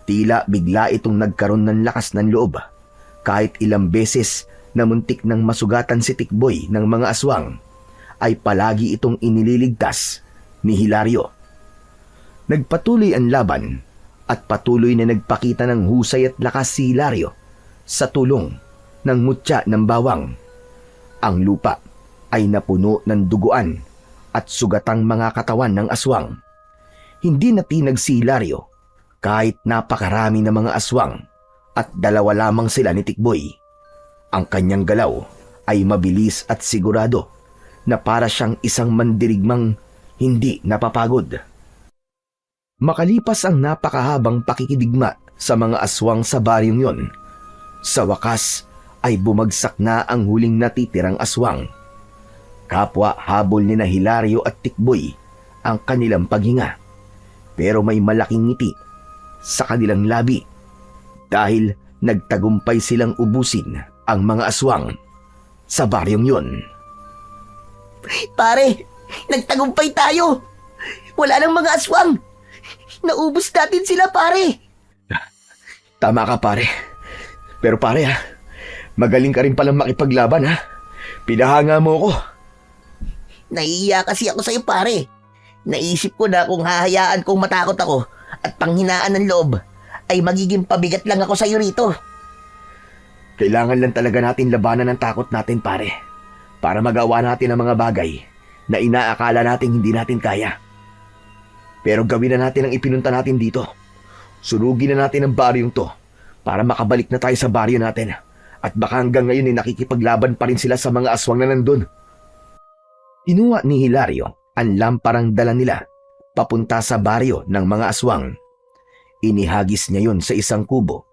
Tila bigla itong nagkaroon ng lakas ng loob. Kahit ilang beses na muntik nang masugatan si Tikboy ng mga aswang, ay palagi itong inililigtas ni Hilario. Nagpatuloy ang laban at patuloy na nagpakita ng husay at lakas si Hilario sa tulong ng mutya ng bawang. Ang lupa ay napuno ng duguan at sugatang mga katawan ng aswang. Hindi natinag si Hilario kahit napakarami ng mga aswang at dalawa lamang sila ni Tikboy. Ang kanyang galaw ay mabilis at sigurado na para siyang isang mandirigmang hindi napapagod. Makalipas ang napakahabang pakikidigma sa mga aswang sa baryong yon, sa wakas ay bumagsak na ang huling natitirang aswang. Kapwa habol ni na Hilario at Tikboy ang kanilang paghinga, pero may malaking ngiti sa kanilang labi dahil nagtagumpay silang ubusin ang mga aswang sa baryong yon. Pare, nagtagumpay tayo. Wala nang mga aswang. Naubos natin sila pare. Tama ka, pare. Pero pare magaling ka rin palang makipaglaban ha. Pinahanga mo ko. Naiiya kasi ako sa'yo pare. Naisip ko na kung hahayaan kong matakot ako at panghinaan ng loob ay magiging pabigat lang ako sa'yo rito. Kailangan lang talaga natin labanan ng takot natin, pare, para magawa natin ang mga bagay na inaakala natin hindi natin kaya. Pero gawin na natin ang ipinunta natin dito. Sunugin na natin ang baryong to para makabalik na tayo sa baryo natin. At baka hanggang ngayon ay nakikipaglaban pa rin sila sa mga aswang na nandun. Inuwa ni Hilario ang lamparang dala nila papunta sa baryo ng mga aswang. Inihagis niya yon sa isang kubo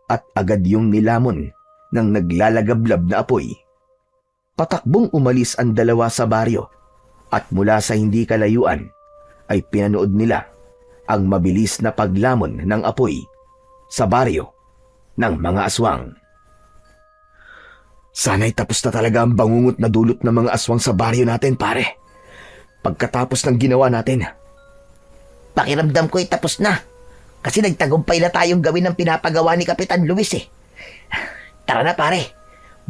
at agad yung nilamon ng naglalagablab na apoy. Patakbong umalis ang dalawa sa baryo at mula sa hindi kalayuan ay pinanood nila ang mabilis na paglamon ng apoy sa baryo ng mga aswang. Sana'y tapos na talaga ang bangungot na dulot ng mga aswang sa baryo natin, pare. Pagkatapos ng ginawa natin. Pakiramdam ko ay tapos na. Kasi nagtagumpay na tayong gawin ang pinapagawa ni Kapitan Luis eh. Tara na pare.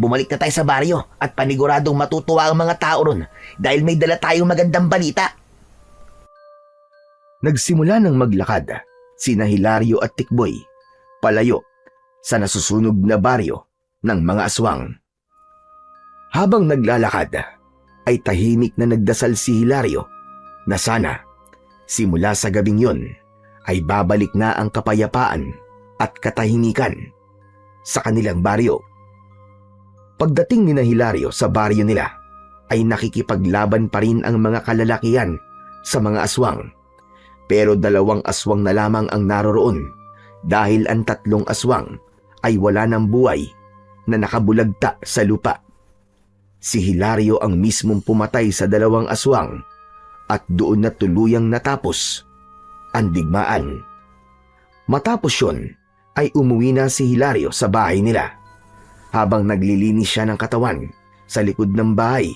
Bumalik na tayo sa baryo at paniguradong matutuwa ang mga tao ron dahil may dala tayong magandang balita. Nagsimula ng maglakad sina Hilario at Tikboy palayo sa nasusunog na baryo ng mga aswang. Habang naglalakad, ay tahimik na nagdasal si Hilario na sana simula sa gabing yon ay babalik na ang kapayapaan at katahimikan sa kanilang baryo. Pagdating ni na Hilario sa baryo nila, ay nakikipaglaban pa rin ang mga kalalakihan sa mga aswang. Pero 2 aswang na lamang ang naroroon dahil ang 3 aswang ay wala ng buhay na nakabulagta sa lupa. Si Hilario ang mismong pumatay sa 2 aswang at doon na tuluyang natapos ang digmaan. Matapos yun ay umuwi na si Hilario sa bahay nila. Habang naglilinis siya ng katawan sa likod ng bahay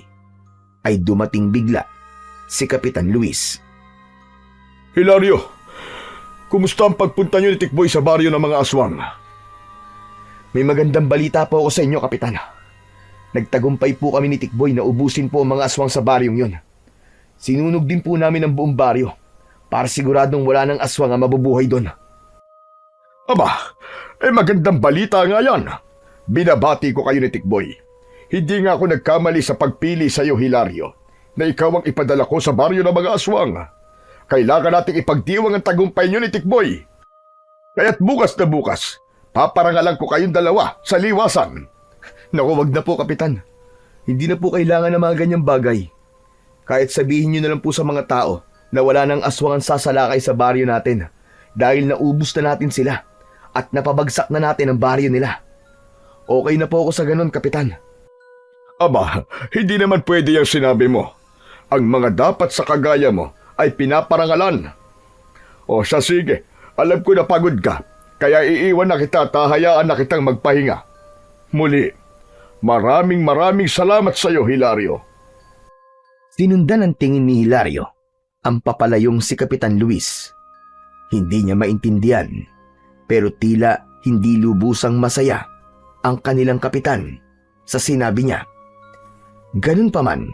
ay dumating bigla si Kapitan Luis. Hilario, kumusta ang pagpunta niyo ni Tikboy sa baryo ng mga aswang? May magandang balita po ako sa inyo, Kapitan. Nagtagumpay po kami ni Tikboy na ubusin po ang mga aswang sa baryong yon. Sinunog din po namin ang buong baryo para siguradong wala ng aswang ang mabubuhay doon. Aba, magandang balita nga yan. Binabati ko kayo ni Tikboy. Hindi nga ako nagkamali sa pagpili sa iyo, Hilario, na ikaw ang ipadala ko sa baryo ng mga aswang. Kailangan nating ipagdiwang ang tagumpay niyo ni Tikboy. Kaya't bukas na bukas, paparangalan ko kayong 2 sa liwasan. Naku, wag na po, Kapitan. Hindi na po kailangan ng mga ganyang bagay. Kahit sabihin niyo na lang po sa mga tao na wala nang aswang ang sasalakay sa baryo natin dahil naubos na natin sila at napabagsak na natin ang baryo nila. Okay na po ako sa ganun, Kapitan. Aba, hindi naman pwede yung sinabi mo. Ang mga dapat sa kagaya mo ay pinaparangalan. O siya, sige, alam ko na pagod ka, kaya iiwan na kita at hahayaan na kitang magpahinga. Muli, maraming salamat sa iyo, Hilario. Sinundan ang tingin ni Hilario ang papalayong si Kapitan Luis. Hindi niya maintindihan, pero tila hindi lubusang masaya ang kanilang kapitan sa sinabi niya. Ganun pa man,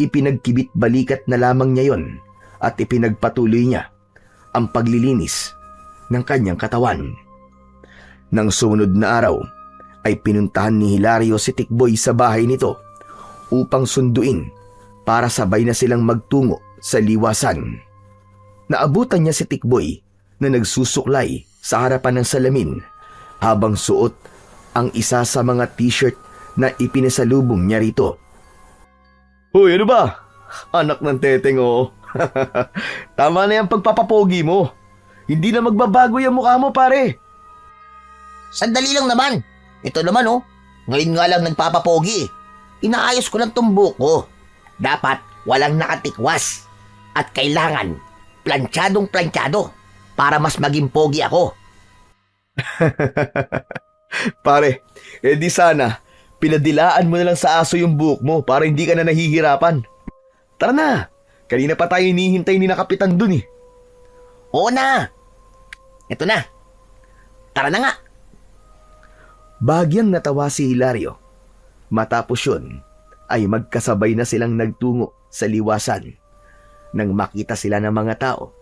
ipinagkibit balikat na lamang niya yon at ipinagpatuloy niya ang paglilinis ng kanyang katawan. Nang sumunod na araw, ay pinuntahan ni Hilario si Tikboy sa bahay nito upang sunduin para sabay na silang magtungo sa liwasan. Naabutan niya si Tikboy na nagsusuklay sa harapan ng salamin habang suot ang isa sa mga t-shirt na ipinasalubong niya rito. Hoy, ano ba? Anak ng teteng, oh. Tama na yung pagpapapogi mo. Hindi na magbabago yung mukha mo, pare. Sandali lang naman. Ito naman oh. Ngayon nga lang nagpapapogi. Inaayos ko lang tumbok ko. Dapat walang nakatikwas. At kailangan plantsadong plantsado para mas maging pogi ako. Pare, di sana, pinadilaan mo na lang sa aso yung buhok mo para hindi ka na nahihirapan. Tara na, kanina pa tayo hinihintay ni na Kapitan dun eh. Oo na. Ito na. Tara na nga. Bahagyang natawa si Hilario. Matapos yun, ay magkasabay na silang nagtungo sa liwasan. Nang makita sila ng mga tao,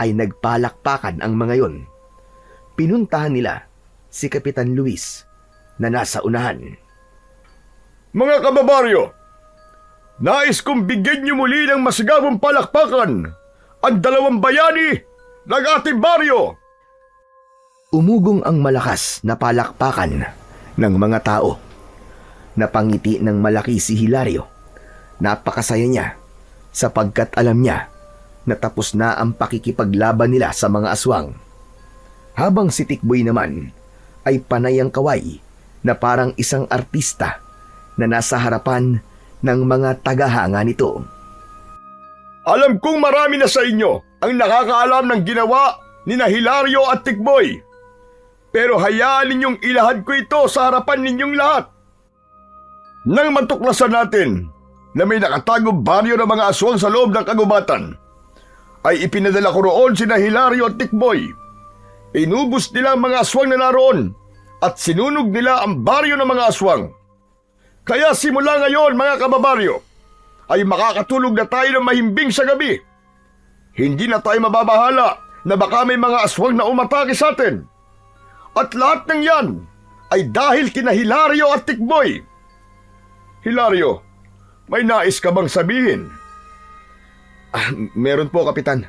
ay nagpalakpakan ang mga yon. Pinuntahan nila si Kapitan Luis na nasa unahan. Mga kababaryo, nais kong bigyan niyo muli ng masigabong palakpakan ang 2 bayani ng ating baryo. Umugong ang malakas na palakpakan ng mga tao. Napangiti ng malaki si Hilario. Napakasaya niya sapagkat alam niya na tapos na ang pakikipaglaban nila sa mga aswang. Habang si Tikboy naman ay panay ang kaway na parang isang artista na nasa harapan ng mga tagahanga nito. Alam kong marami na sa inyo ang nakakaalam ng ginawa ni na Hilario at Tikboy. Pero hayaan ninyong ilahad ko ito sa harapan ninyong lahat. Nang matuklasan natin na may nakatagong baryo ng mga aswang sa loob ng kagubatan, ay ipinadala ko roon sina Hilario at Tikboy. Inubos nila ang mga aswang na naroon at sinunog nila ang baryo ng mga aswang. Kaya simula ngayon mga kababaryo, ay makakatulog na tayo ng mahimbing sa gabi. Hindi na tayo mababahala na baka may mga aswang na umatake sa atin. At lahat ng yan ay dahil kina Hilario at Tikboy. Hilario, may nais ka bang sabihin? Meron po, Kapitan.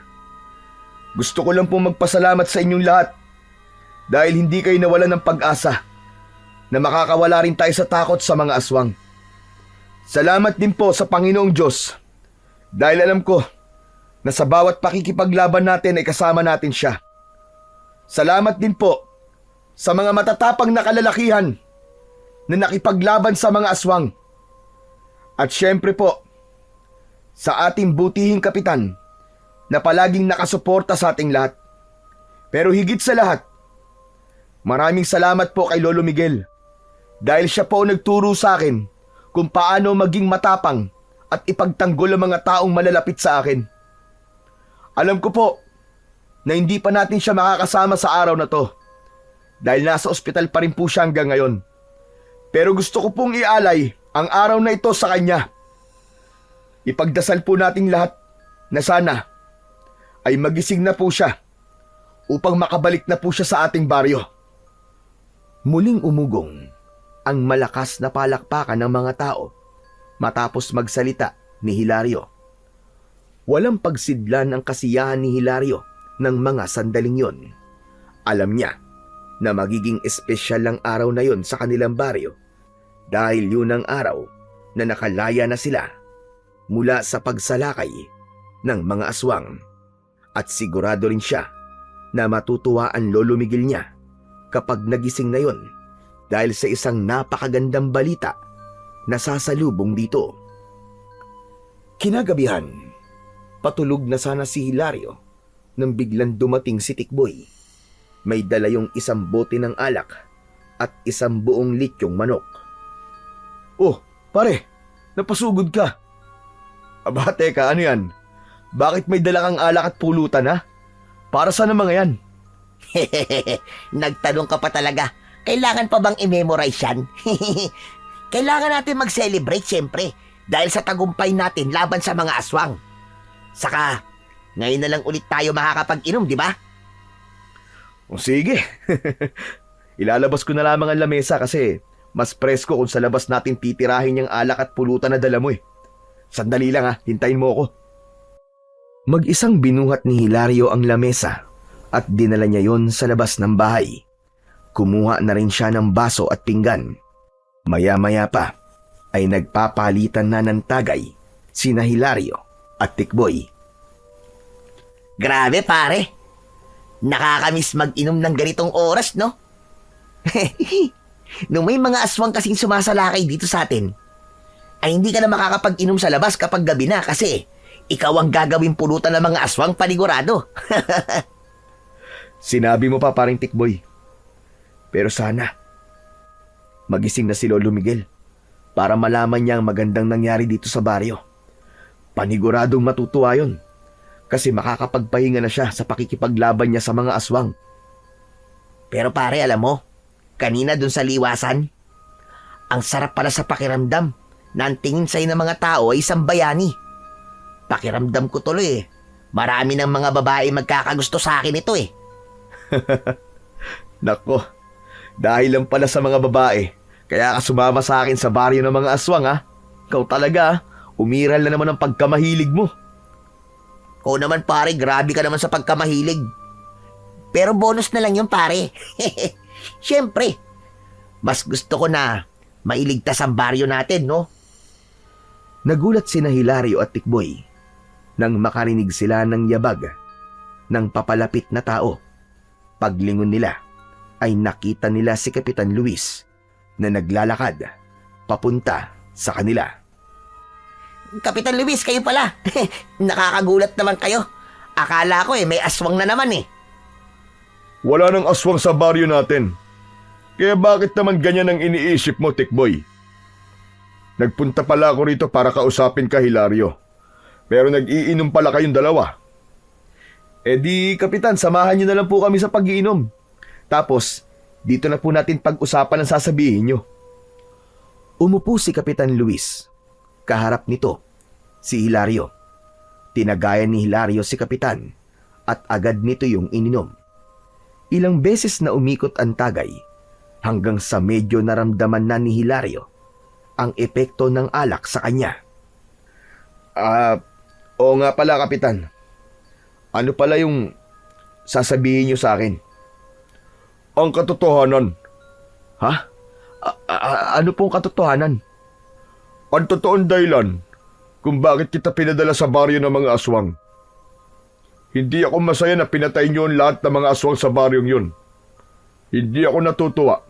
Gusto ko lang po magpasalamat sa inyong lahat dahil hindi kayo nawalan ng pag-asa na makakawala rin tayo sa takot sa mga aswang. Salamat din po sa Panginoong Diyos dahil alam ko na sa bawat pakikipaglaban natin ay kasama natin siya. Salamat din po sa mga matatapang na kalalakihan na nakipaglaban sa mga aswang. At syempre po, sa ating butihing kapitan na palaging nakasuporta sa ating lahat. Pero higit sa lahat, maraming salamat po kay Lolo Miguel dahil siya po nagturo sa akin kung paano maging matapang at ipagtanggol ang mga taong malalapit sa akin. Alam ko po na hindi pa natin siya makakasama sa araw na to dahil nasa ospital pa rin po siya hanggang ngayon. Pero gusto ko pong ialay ang araw na ito sa kanya. Ipagdasal po nating lahat na sana ay magising na po siya upang makabalik na po siya sa ating baryo. Muling umugong ang malakas na palakpakan ng mga tao matapos magsalita ni Hilario. Walang pagsidlan ang kasiyahan ni Hilario ng mga sandaling yon. Alam niya na magiging espesyal ang araw na yon sa kanilang baryo dahil yun ang araw na nakalaya na sila mula sa pagsalakay ng mga aswang. At sigurado rin siya na matutuwa ang Lolo Miguel niya kapag nagising na yon dahil sa isang napakagandang balita na sasalubong dito. Kinagabihan, patulog na sana si Hilario nang biglang dumating si Tikboy. May dala yung isang bote ng alak at isang buong lityong manok. Oh, pare, napasugod ka. Aba, teka, ano yan? Bakit may dala kang alak at pulutan, ha? Para saan ang mga yan? Nagtanong ka pa talaga. Kailangan pa bang i-memorize yan? Kailangan natin mag-celebrate syempre dahil sa tagumpay natin laban sa mga aswang. Saka, ngayon na lang ulit tayo makakapag-inom, di ba? O sige. Ilalabas ko na lamang ang lamesa kasi mas presko kung sa labas natin titirahin yung alak at pulutan na dala mo eh. Sandali lang ha, hintayin mo ako. Mag-isang binuhat ni Hilario ang lamesa at dinala niya yon sa labas ng bahay. Kumuha na rin siya ng baso at pinggan. Maya-maya pa ay nagpapalitan na ng tagay sina Hilario at Tikboy. Grabe pare, nakakamiss mag-inom ng ganitong oras, no? Nung may mga aswang kasing sumasalakay dito sa atin, ay hindi ka na makakapag-inom sa labas kapag gabi na kasi ikaw ang gagawing pulutan ng mga aswang panigurado. Sinabi mo pa paring Tikboy. Pero sana, magising na si Lolo Miguel para malaman niya ang magandang nangyari dito sa baryo. Paniguradong matutuwa yun kasi makakapagpahinga na siya sa pakikipaglaban niya sa mga aswang. Pero pare, alam mo, kanina dun sa liwasan, ang sarap pala sa pakiramdam na ang tingin sa'yo ng mga tao ay isang bayani. Pakiramdam ko tuloy eh. Marami ng mga babae magkakagusto sa akin ito eh. Nako, dahil lang pala sa mga babae, kaya ka sumama sa akin sa baryo ng mga aswang ha. Ikaw talaga, umiral na naman ang pagkamahilig mo. Oo naman pare, grabe ka naman sa pagkamahilig. Pero bonus na lang yung pare. Siyempre, mas gusto ko na mailigtas ang baryo natin, no? Nagulat sina Hilario at Tikboy nang makarinig sila ng yabag ng papalapit na tao. Paglingon nila ay nakita nila si Kapitan Luis na naglalakad papunta sa kanila. Kapitan Luis, kayo pala. Nakakagulat naman kayo. Akala ko may aswang na naman eh. Wala nang aswang sa baryo natin. Kaya bakit naman ganyan ang iniisip mo, Tikboy? Nagpunta pala ako rito para kausapin ka, Hilario. Pero nag-iinom pala kayong dalawa. Eh di, Kapitan, samahan niyo na lang po kami sa pag-iinom. Tapos, dito na po natin pag-usapan ang sasabihin niyo. Umupo si Kapitan Luis. Kaharap nito, si Hilario. Tinagayan ni Hilario si Kapitan at agad nito yung ininom. Ilang beses na umikot ang tagay hanggang sa medyo naramdaman na ni Hilario ang epekto ng alak sa kanya. Oo nga pala, Kapitan. Ano pala yung sasabihin niyo sa akin? Ang katotohanan. Ha? Ano pong katotohanan? Ang totoong dahilan kung bakit kita pinadala sa baryo ng mga aswang. Hindi ako masaya na pinatay niyo ang lahat ng mga aswang sa baryong yun. Hindi ako natutuwa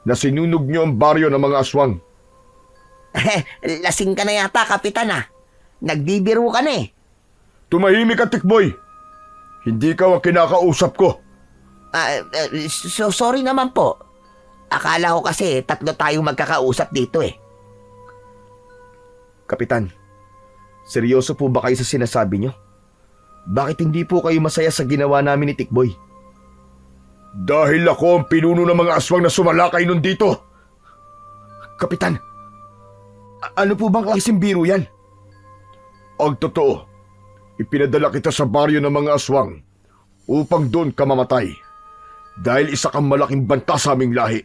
na sinunog niyo ang baryo ng mga aswang. Lasing ka na yata, Kapitan ah. Nagbibiro ka na eh. Tumahimik ka, Tikboy. Hindi ka ang kinakausap ko. Sorry naman po. Akala ko kasi 3 tayong magkakausap dito eh. Kapitan, seryoso po ba kayo sa sinasabi niyo? Bakit hindi po kayo masaya sa ginawa namin ni Tikboy? Dahil ako ang pinuno ng mga aswang na sumalakay nun dito. Kapitan, ano po bang klaseng biro yan? Ang totoo, ipinadala kita sa baryo ng mga aswang upang doon ka mamatay. Dahil isa kang malaking banta sa aming lahi.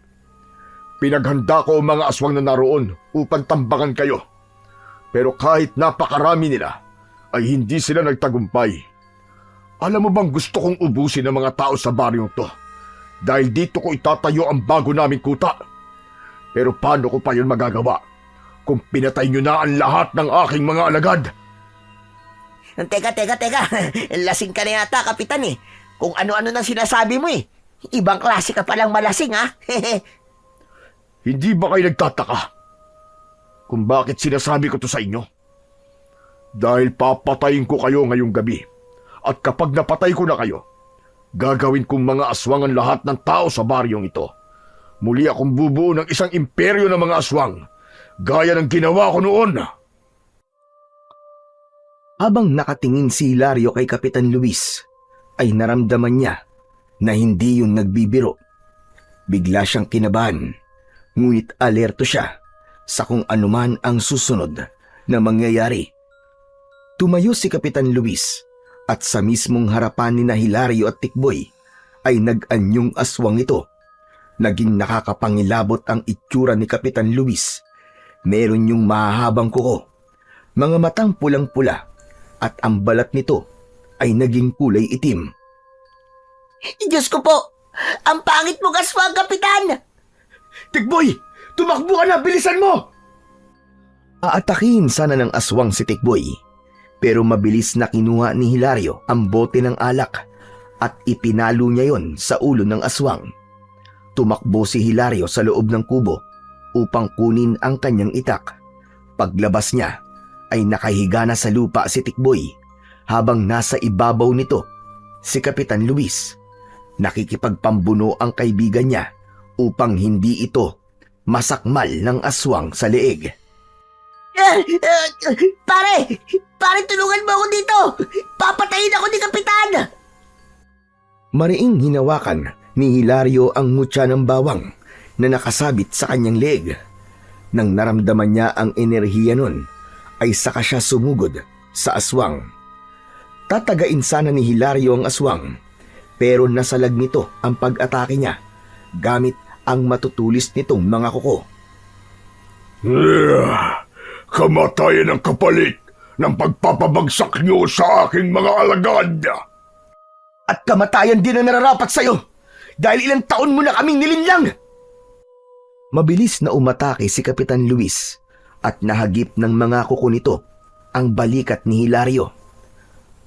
Pinaghanda ko ang mga aswang na naroon upang tambakan kayo. Pero kahit napakarami nila, ay hindi sila nagtagumpay. Alam mo bang gusto kong ubusin ang mga tao sa baryong to? Dahil dito ko itatayo ang bago naming kuta. Pero paano ko pa yun magagawa kung pinatay nyo na ang lahat ng aking mga alagad? Teka. Lasing ka na yata, Kapitan eh. Kung ano-ano nang sinasabi mo eh. Ibang klase ka palang malasing ha. Hindi ba kayo nagtataka kung bakit sinasabi ko to sa inyo? Dahil papatayin ko kayo ngayong gabi. At kapag napatay ko na kayo, gagawin kong mga aswang ang lahat ng tao sa baryong ito. Muli akong bubuo ng isang imperyo ng mga aswang, gaya ng ginawa ko noon. Habang nakatingin si Hilario kay Kapitan Luis, ay naramdaman niya na hindi yung nagbibiro. Bigla siyang kinabahan, ngunit alerto siya sa kung anuman ang susunod na mangyayari. Tumayo si Kapitan Luis at sa mismong harapan ni Hilario at Tikboy ay nag-anyong aswang ito. Naging nakakapangilabot ang itsura ni Kapitan Luis. Meron yung mahahabang kuko, mga matang pulang-pula, at ang balat nito ay naging kulay itim. Diyos ko po! Ang pangit mo, aswang, Kapitan! Tikboy! Tumakbo ka na! Bilisan mo! Aatakin sana ng aswang si Tikboy, pero mabilis na kinuha ni Hilario ang bote ng alak at ipinalo niya yon sa ulo ng aswang. Tumakbo si Hilario sa loob ng kubo upang kunin ang kanyang itak. Paglabas niya ay nakahiga na sa lupa si Tikboy habang nasa ibabaw nito si Kapitan Luis. Nakikipagpambuno ang kaibigan niya upang hindi ito masakmal ng aswang sa leeg. Pare, tulungan mo ako dito! Papatayin ako ni Kapitan! Mariing hinawakan ni Hilario ang mutya ng bawang na nakasabit sa kanyang leeg. Nang naramdaman niya ang enerhiya nun, ay saka siya sumugod sa aswang. Tatagain sana ni Hilario ang aswang, pero nasalag nito ang pag-atake niya gamit ang matutulis nitong mga kuko. Kamatayan ang kapalit ng pagpapabagsak niyo sa aking mga alagad! At kamatayan din ang nararapat sa'yo dahil ilang taon mo na kaming nilinlang. Mabilis na umatake si Kapitan Luis at nahagip ng mga kuko nito ang balikat ni Hilario.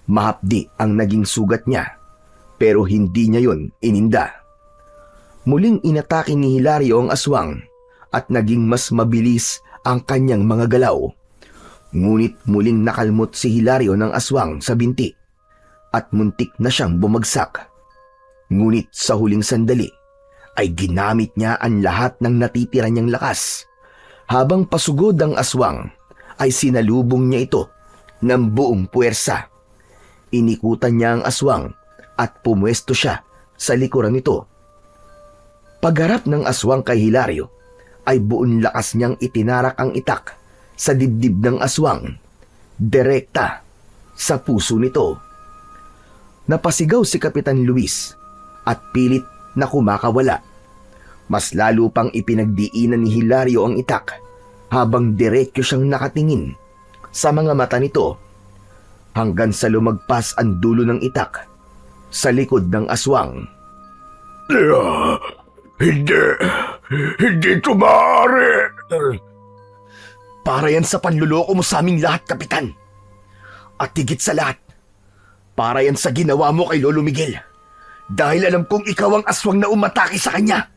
Mahapdi ang naging sugat niya pero hindi niya yon ininda. Muling inatake ni Hilario ang aswang at naging mas mabilis ang kanyang mga galaw. Ngunit muling nakalmot si Hilario ng aswang sa binti at muntik na siyang bumagsak. Ngunit sa huling sandali ay ginamit niya ang lahat ng natitira niyang lakas. Habang pasugod ang aswang ay sinalubong niya ito ng buong puwersa. Inikutan niya ang aswang at pumwesto siya sa likuran nito. Pagharap ng aswang kay Hilario ay buong lakas niyang itinarak ang itak sa dibdib ng aswang, direkta sa puso nito. Napasigaw si Kapitan Luis at pilit na kumakawala. Mas lalo pang ipinagdiinan ni Hilario ang itak habang diretso siyang nakatingin sa mga mata nito hanggang sa lumagpas ang dulo ng itak sa likod ng aswang. Hindi ito maaari. Para yan sa panluloko mo sa aming lahat, Kapitan. At higit sa lahat, para yan sa ginawa mo kay Lolo Miguel. Dahil alam kong ikaw ang aswang na umatake sa kanya.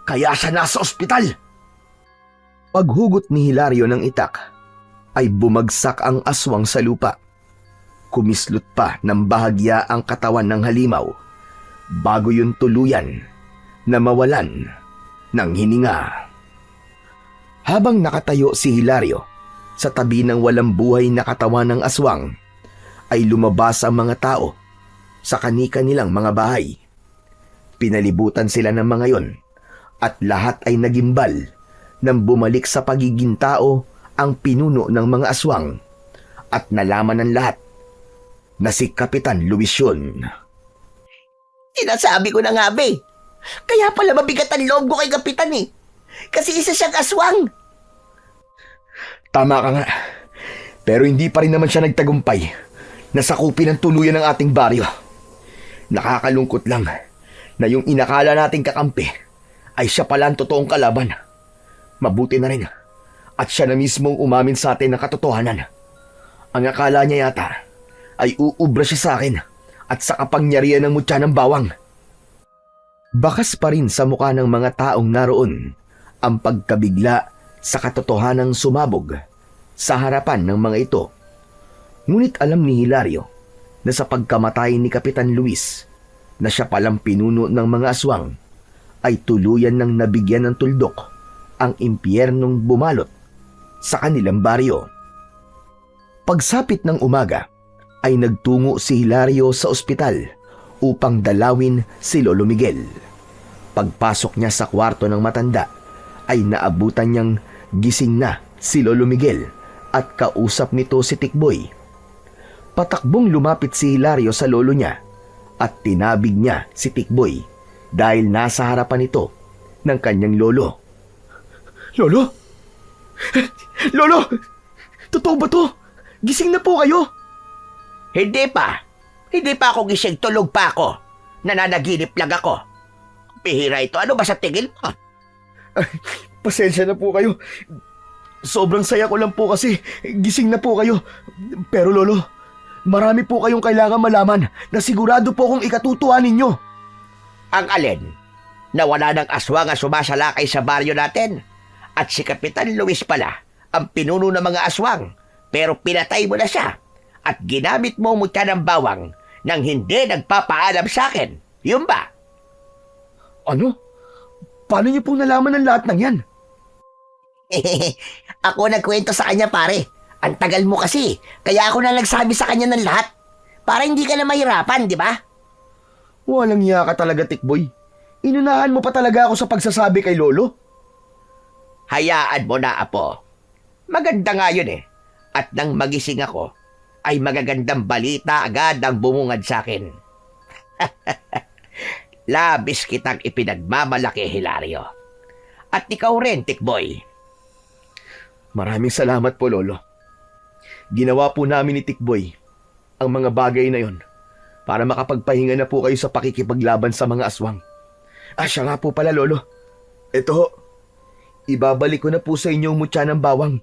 Kaya siya nasa ospital. Paghugot ni Hilario ng itak, ay bumagsak ang aswang sa lupa. Kumislot pa ng bahagya ang katawan ng halimaw bago yun tuluyan na mawalan ng hininga. Habang nakatayo si Hilario sa tabi ng walang buhay na katawan ng aswang, ay lumabas ang mga tao sa kani-kanilang mga bahay. Pinalibutan sila ng mga yon at lahat ay nagimbal nang bumalik sa pagiging tao ang pinuno ng mga aswang at nalaman ng lahat na si Kapitan Luis yun. Sinasabi ko na nga, be. Kaya pala mabigat ang loob ko kay Kapitan eh. Kasi isa siyang aswang. Tama ka nga, pero hindi pa rin naman siya nagtagumpay na sakupin ng tuluyan ng ating baryo. Nakakalungkot lang na yung inakala nating kakampi ay siya pala ang totoong kalaban. Mabuti na rin at siya na mismong umamin sa atin ng katotohanan. Ang akala niya yata ay uubra siya sa akin at sa kapangyarihan ng mutya ng bawang. Bakas pa rin sa mukha ng mga taong naroon ang pagkabigla sa katotohanang sumabog sa harapan ng mga ito. Ngunit alam ni Hilario na sa pagkamatay ni Kapitan Luis na siya palang pinuno ng mga aswang ay tuluyan ng nabigyan ng tuldok ang impyernong bumalot sa kanilang baryo. Pagsapit ng umaga ay nagtungo si Hilario sa ospital upang dalawin si Lolo Miguel. Pagpasok niya sa kwarto ng matanda ay naabutan niyang gising na si Lolo Miguel at kausap nito si Tikboy. Patakbong lumapit si Hilario sa lolo niya at tinabig niya si Tikboy dahil nasa harapan ito ng kanyang lolo. Lolo? Lolo! Totoo ba to? Gising na po kayo? Hindi pa. Hindi pa ako gising. Tulog pa ako. Nananaginip lang ako. Pihira ito. Ano ba sa tingin mo? Pasensya na po kayo. Sobrang saya ko lang po kasi gising na po kayo. Pero Lolo, marami po kayong kailangan malaman na sigurado po kong ikatutuwa ninyo. Ang alin? Na wala ng aswang ang sumasalakay sa baryo natin. At si Kapitan Luis pala ang pinuno ng mga aswang. Pero pinatay mo na siya. At ginamit mo mutya ng bawang nang hindi nagpapaalam sa akin. Yun ba? Ano? Paano niyo pong nalaman ng lahat ng yan? Ako nagkwento sa kanya, pare. Ang tagal mo kasi. Kaya ako na nagsabi sa kanya ng lahat. Para hindi ka na mahirapan, di ba? Walang iya ka talaga, Tikboy. Inunahan mo pa talaga ako sa pagsasabi kay Lolo. Hayaan mo na, Apo. Maganda nga yun eh. At nang magising ako, ay magagandang balita agad ang bumungad sa akin. Labis kitang ipinagmamalaki, Hilario. At ikaw rin, Tikboy. Maraming salamat po, Lolo. Ginawa po namin ni Tikboy ang mga bagay na yon para makapagpahinga na po kayo sa pakikipaglaban sa mga aswang. Siya nga po pala, Lolo. Ito ho, ibabalik ko na po sa inyo ang mutya ng bawang.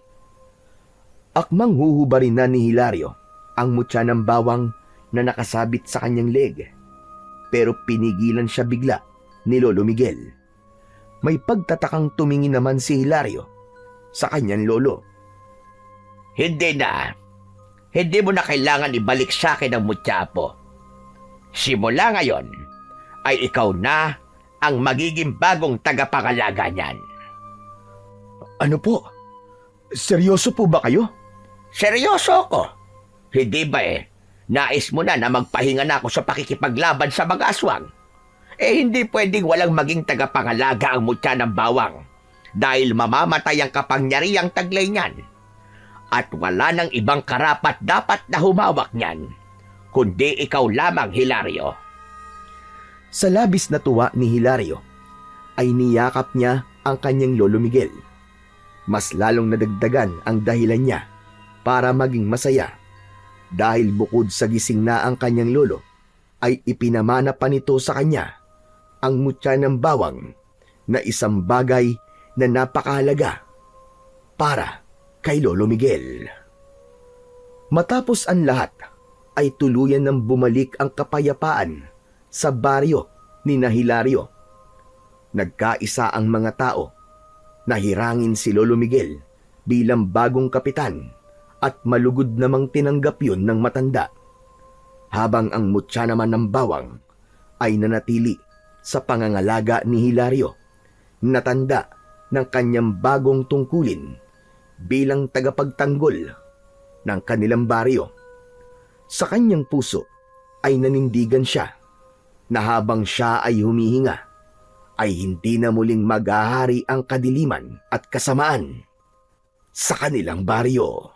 Akmang huhubarin na ni Hilario ang mutya ng bawang na nakasabit sa kanyang leg. Pero pinigilan siya bigla ni Lolo Miguel. May pagtatakang tumingin naman si Hilario sa kanyang lolo. Hindi na. Hindi mo na kailangan ibalik sa akin ang mutya po. Simula ngayon, ay ikaw na ang magiging bagong tagapangalaga niyan. Ano po? Seryoso po ba kayo? Seryoso ko. Hindi ba nais mo na magpahinga na ako sa pakikipaglaban sa mga aswang? Hindi pwedeng walang maging tagapangalaga ang mutya ng bawang dahil mamamatay ang kapangyarihang taglay niyan. At wala nang ibang karapat dapat na humawak niyan, kundi ikaw lamang, Hilario. Sa labis na tuwa ni Hilario, ay niyakap niya ang kanyang Lolo Miguel. Mas lalong nadagdagan ang dahilan niya para maging masaya dahil bukod sa gising na ang kanyang lolo, ay ipinamana pa nito sa kanya ang mutya ng bawang na isang bagay na napakahalaga para kay Lolo Miguel. Matapos ang lahat, ay tuluyan ng bumalik ang kapayapaan sa baryo ni Hilario. Nagkaisa ang mga tao na hirangin si Lolo Miguel bilang bagong kapitan at malugod namang tinanggap yun ng matanda. Habang ang mutya naman ng bawang ay nanatili sa pangangalaga ni Hilario, natanda ng kanyang bagong tungkulin bilang tagapagtanggol ng kanilang baryo. Sa kanyang puso ay nanindigan siya na habang siya ay humihinga, ay hindi na muling maghahari ang kadiliman at kasamaan sa kanilang baryo.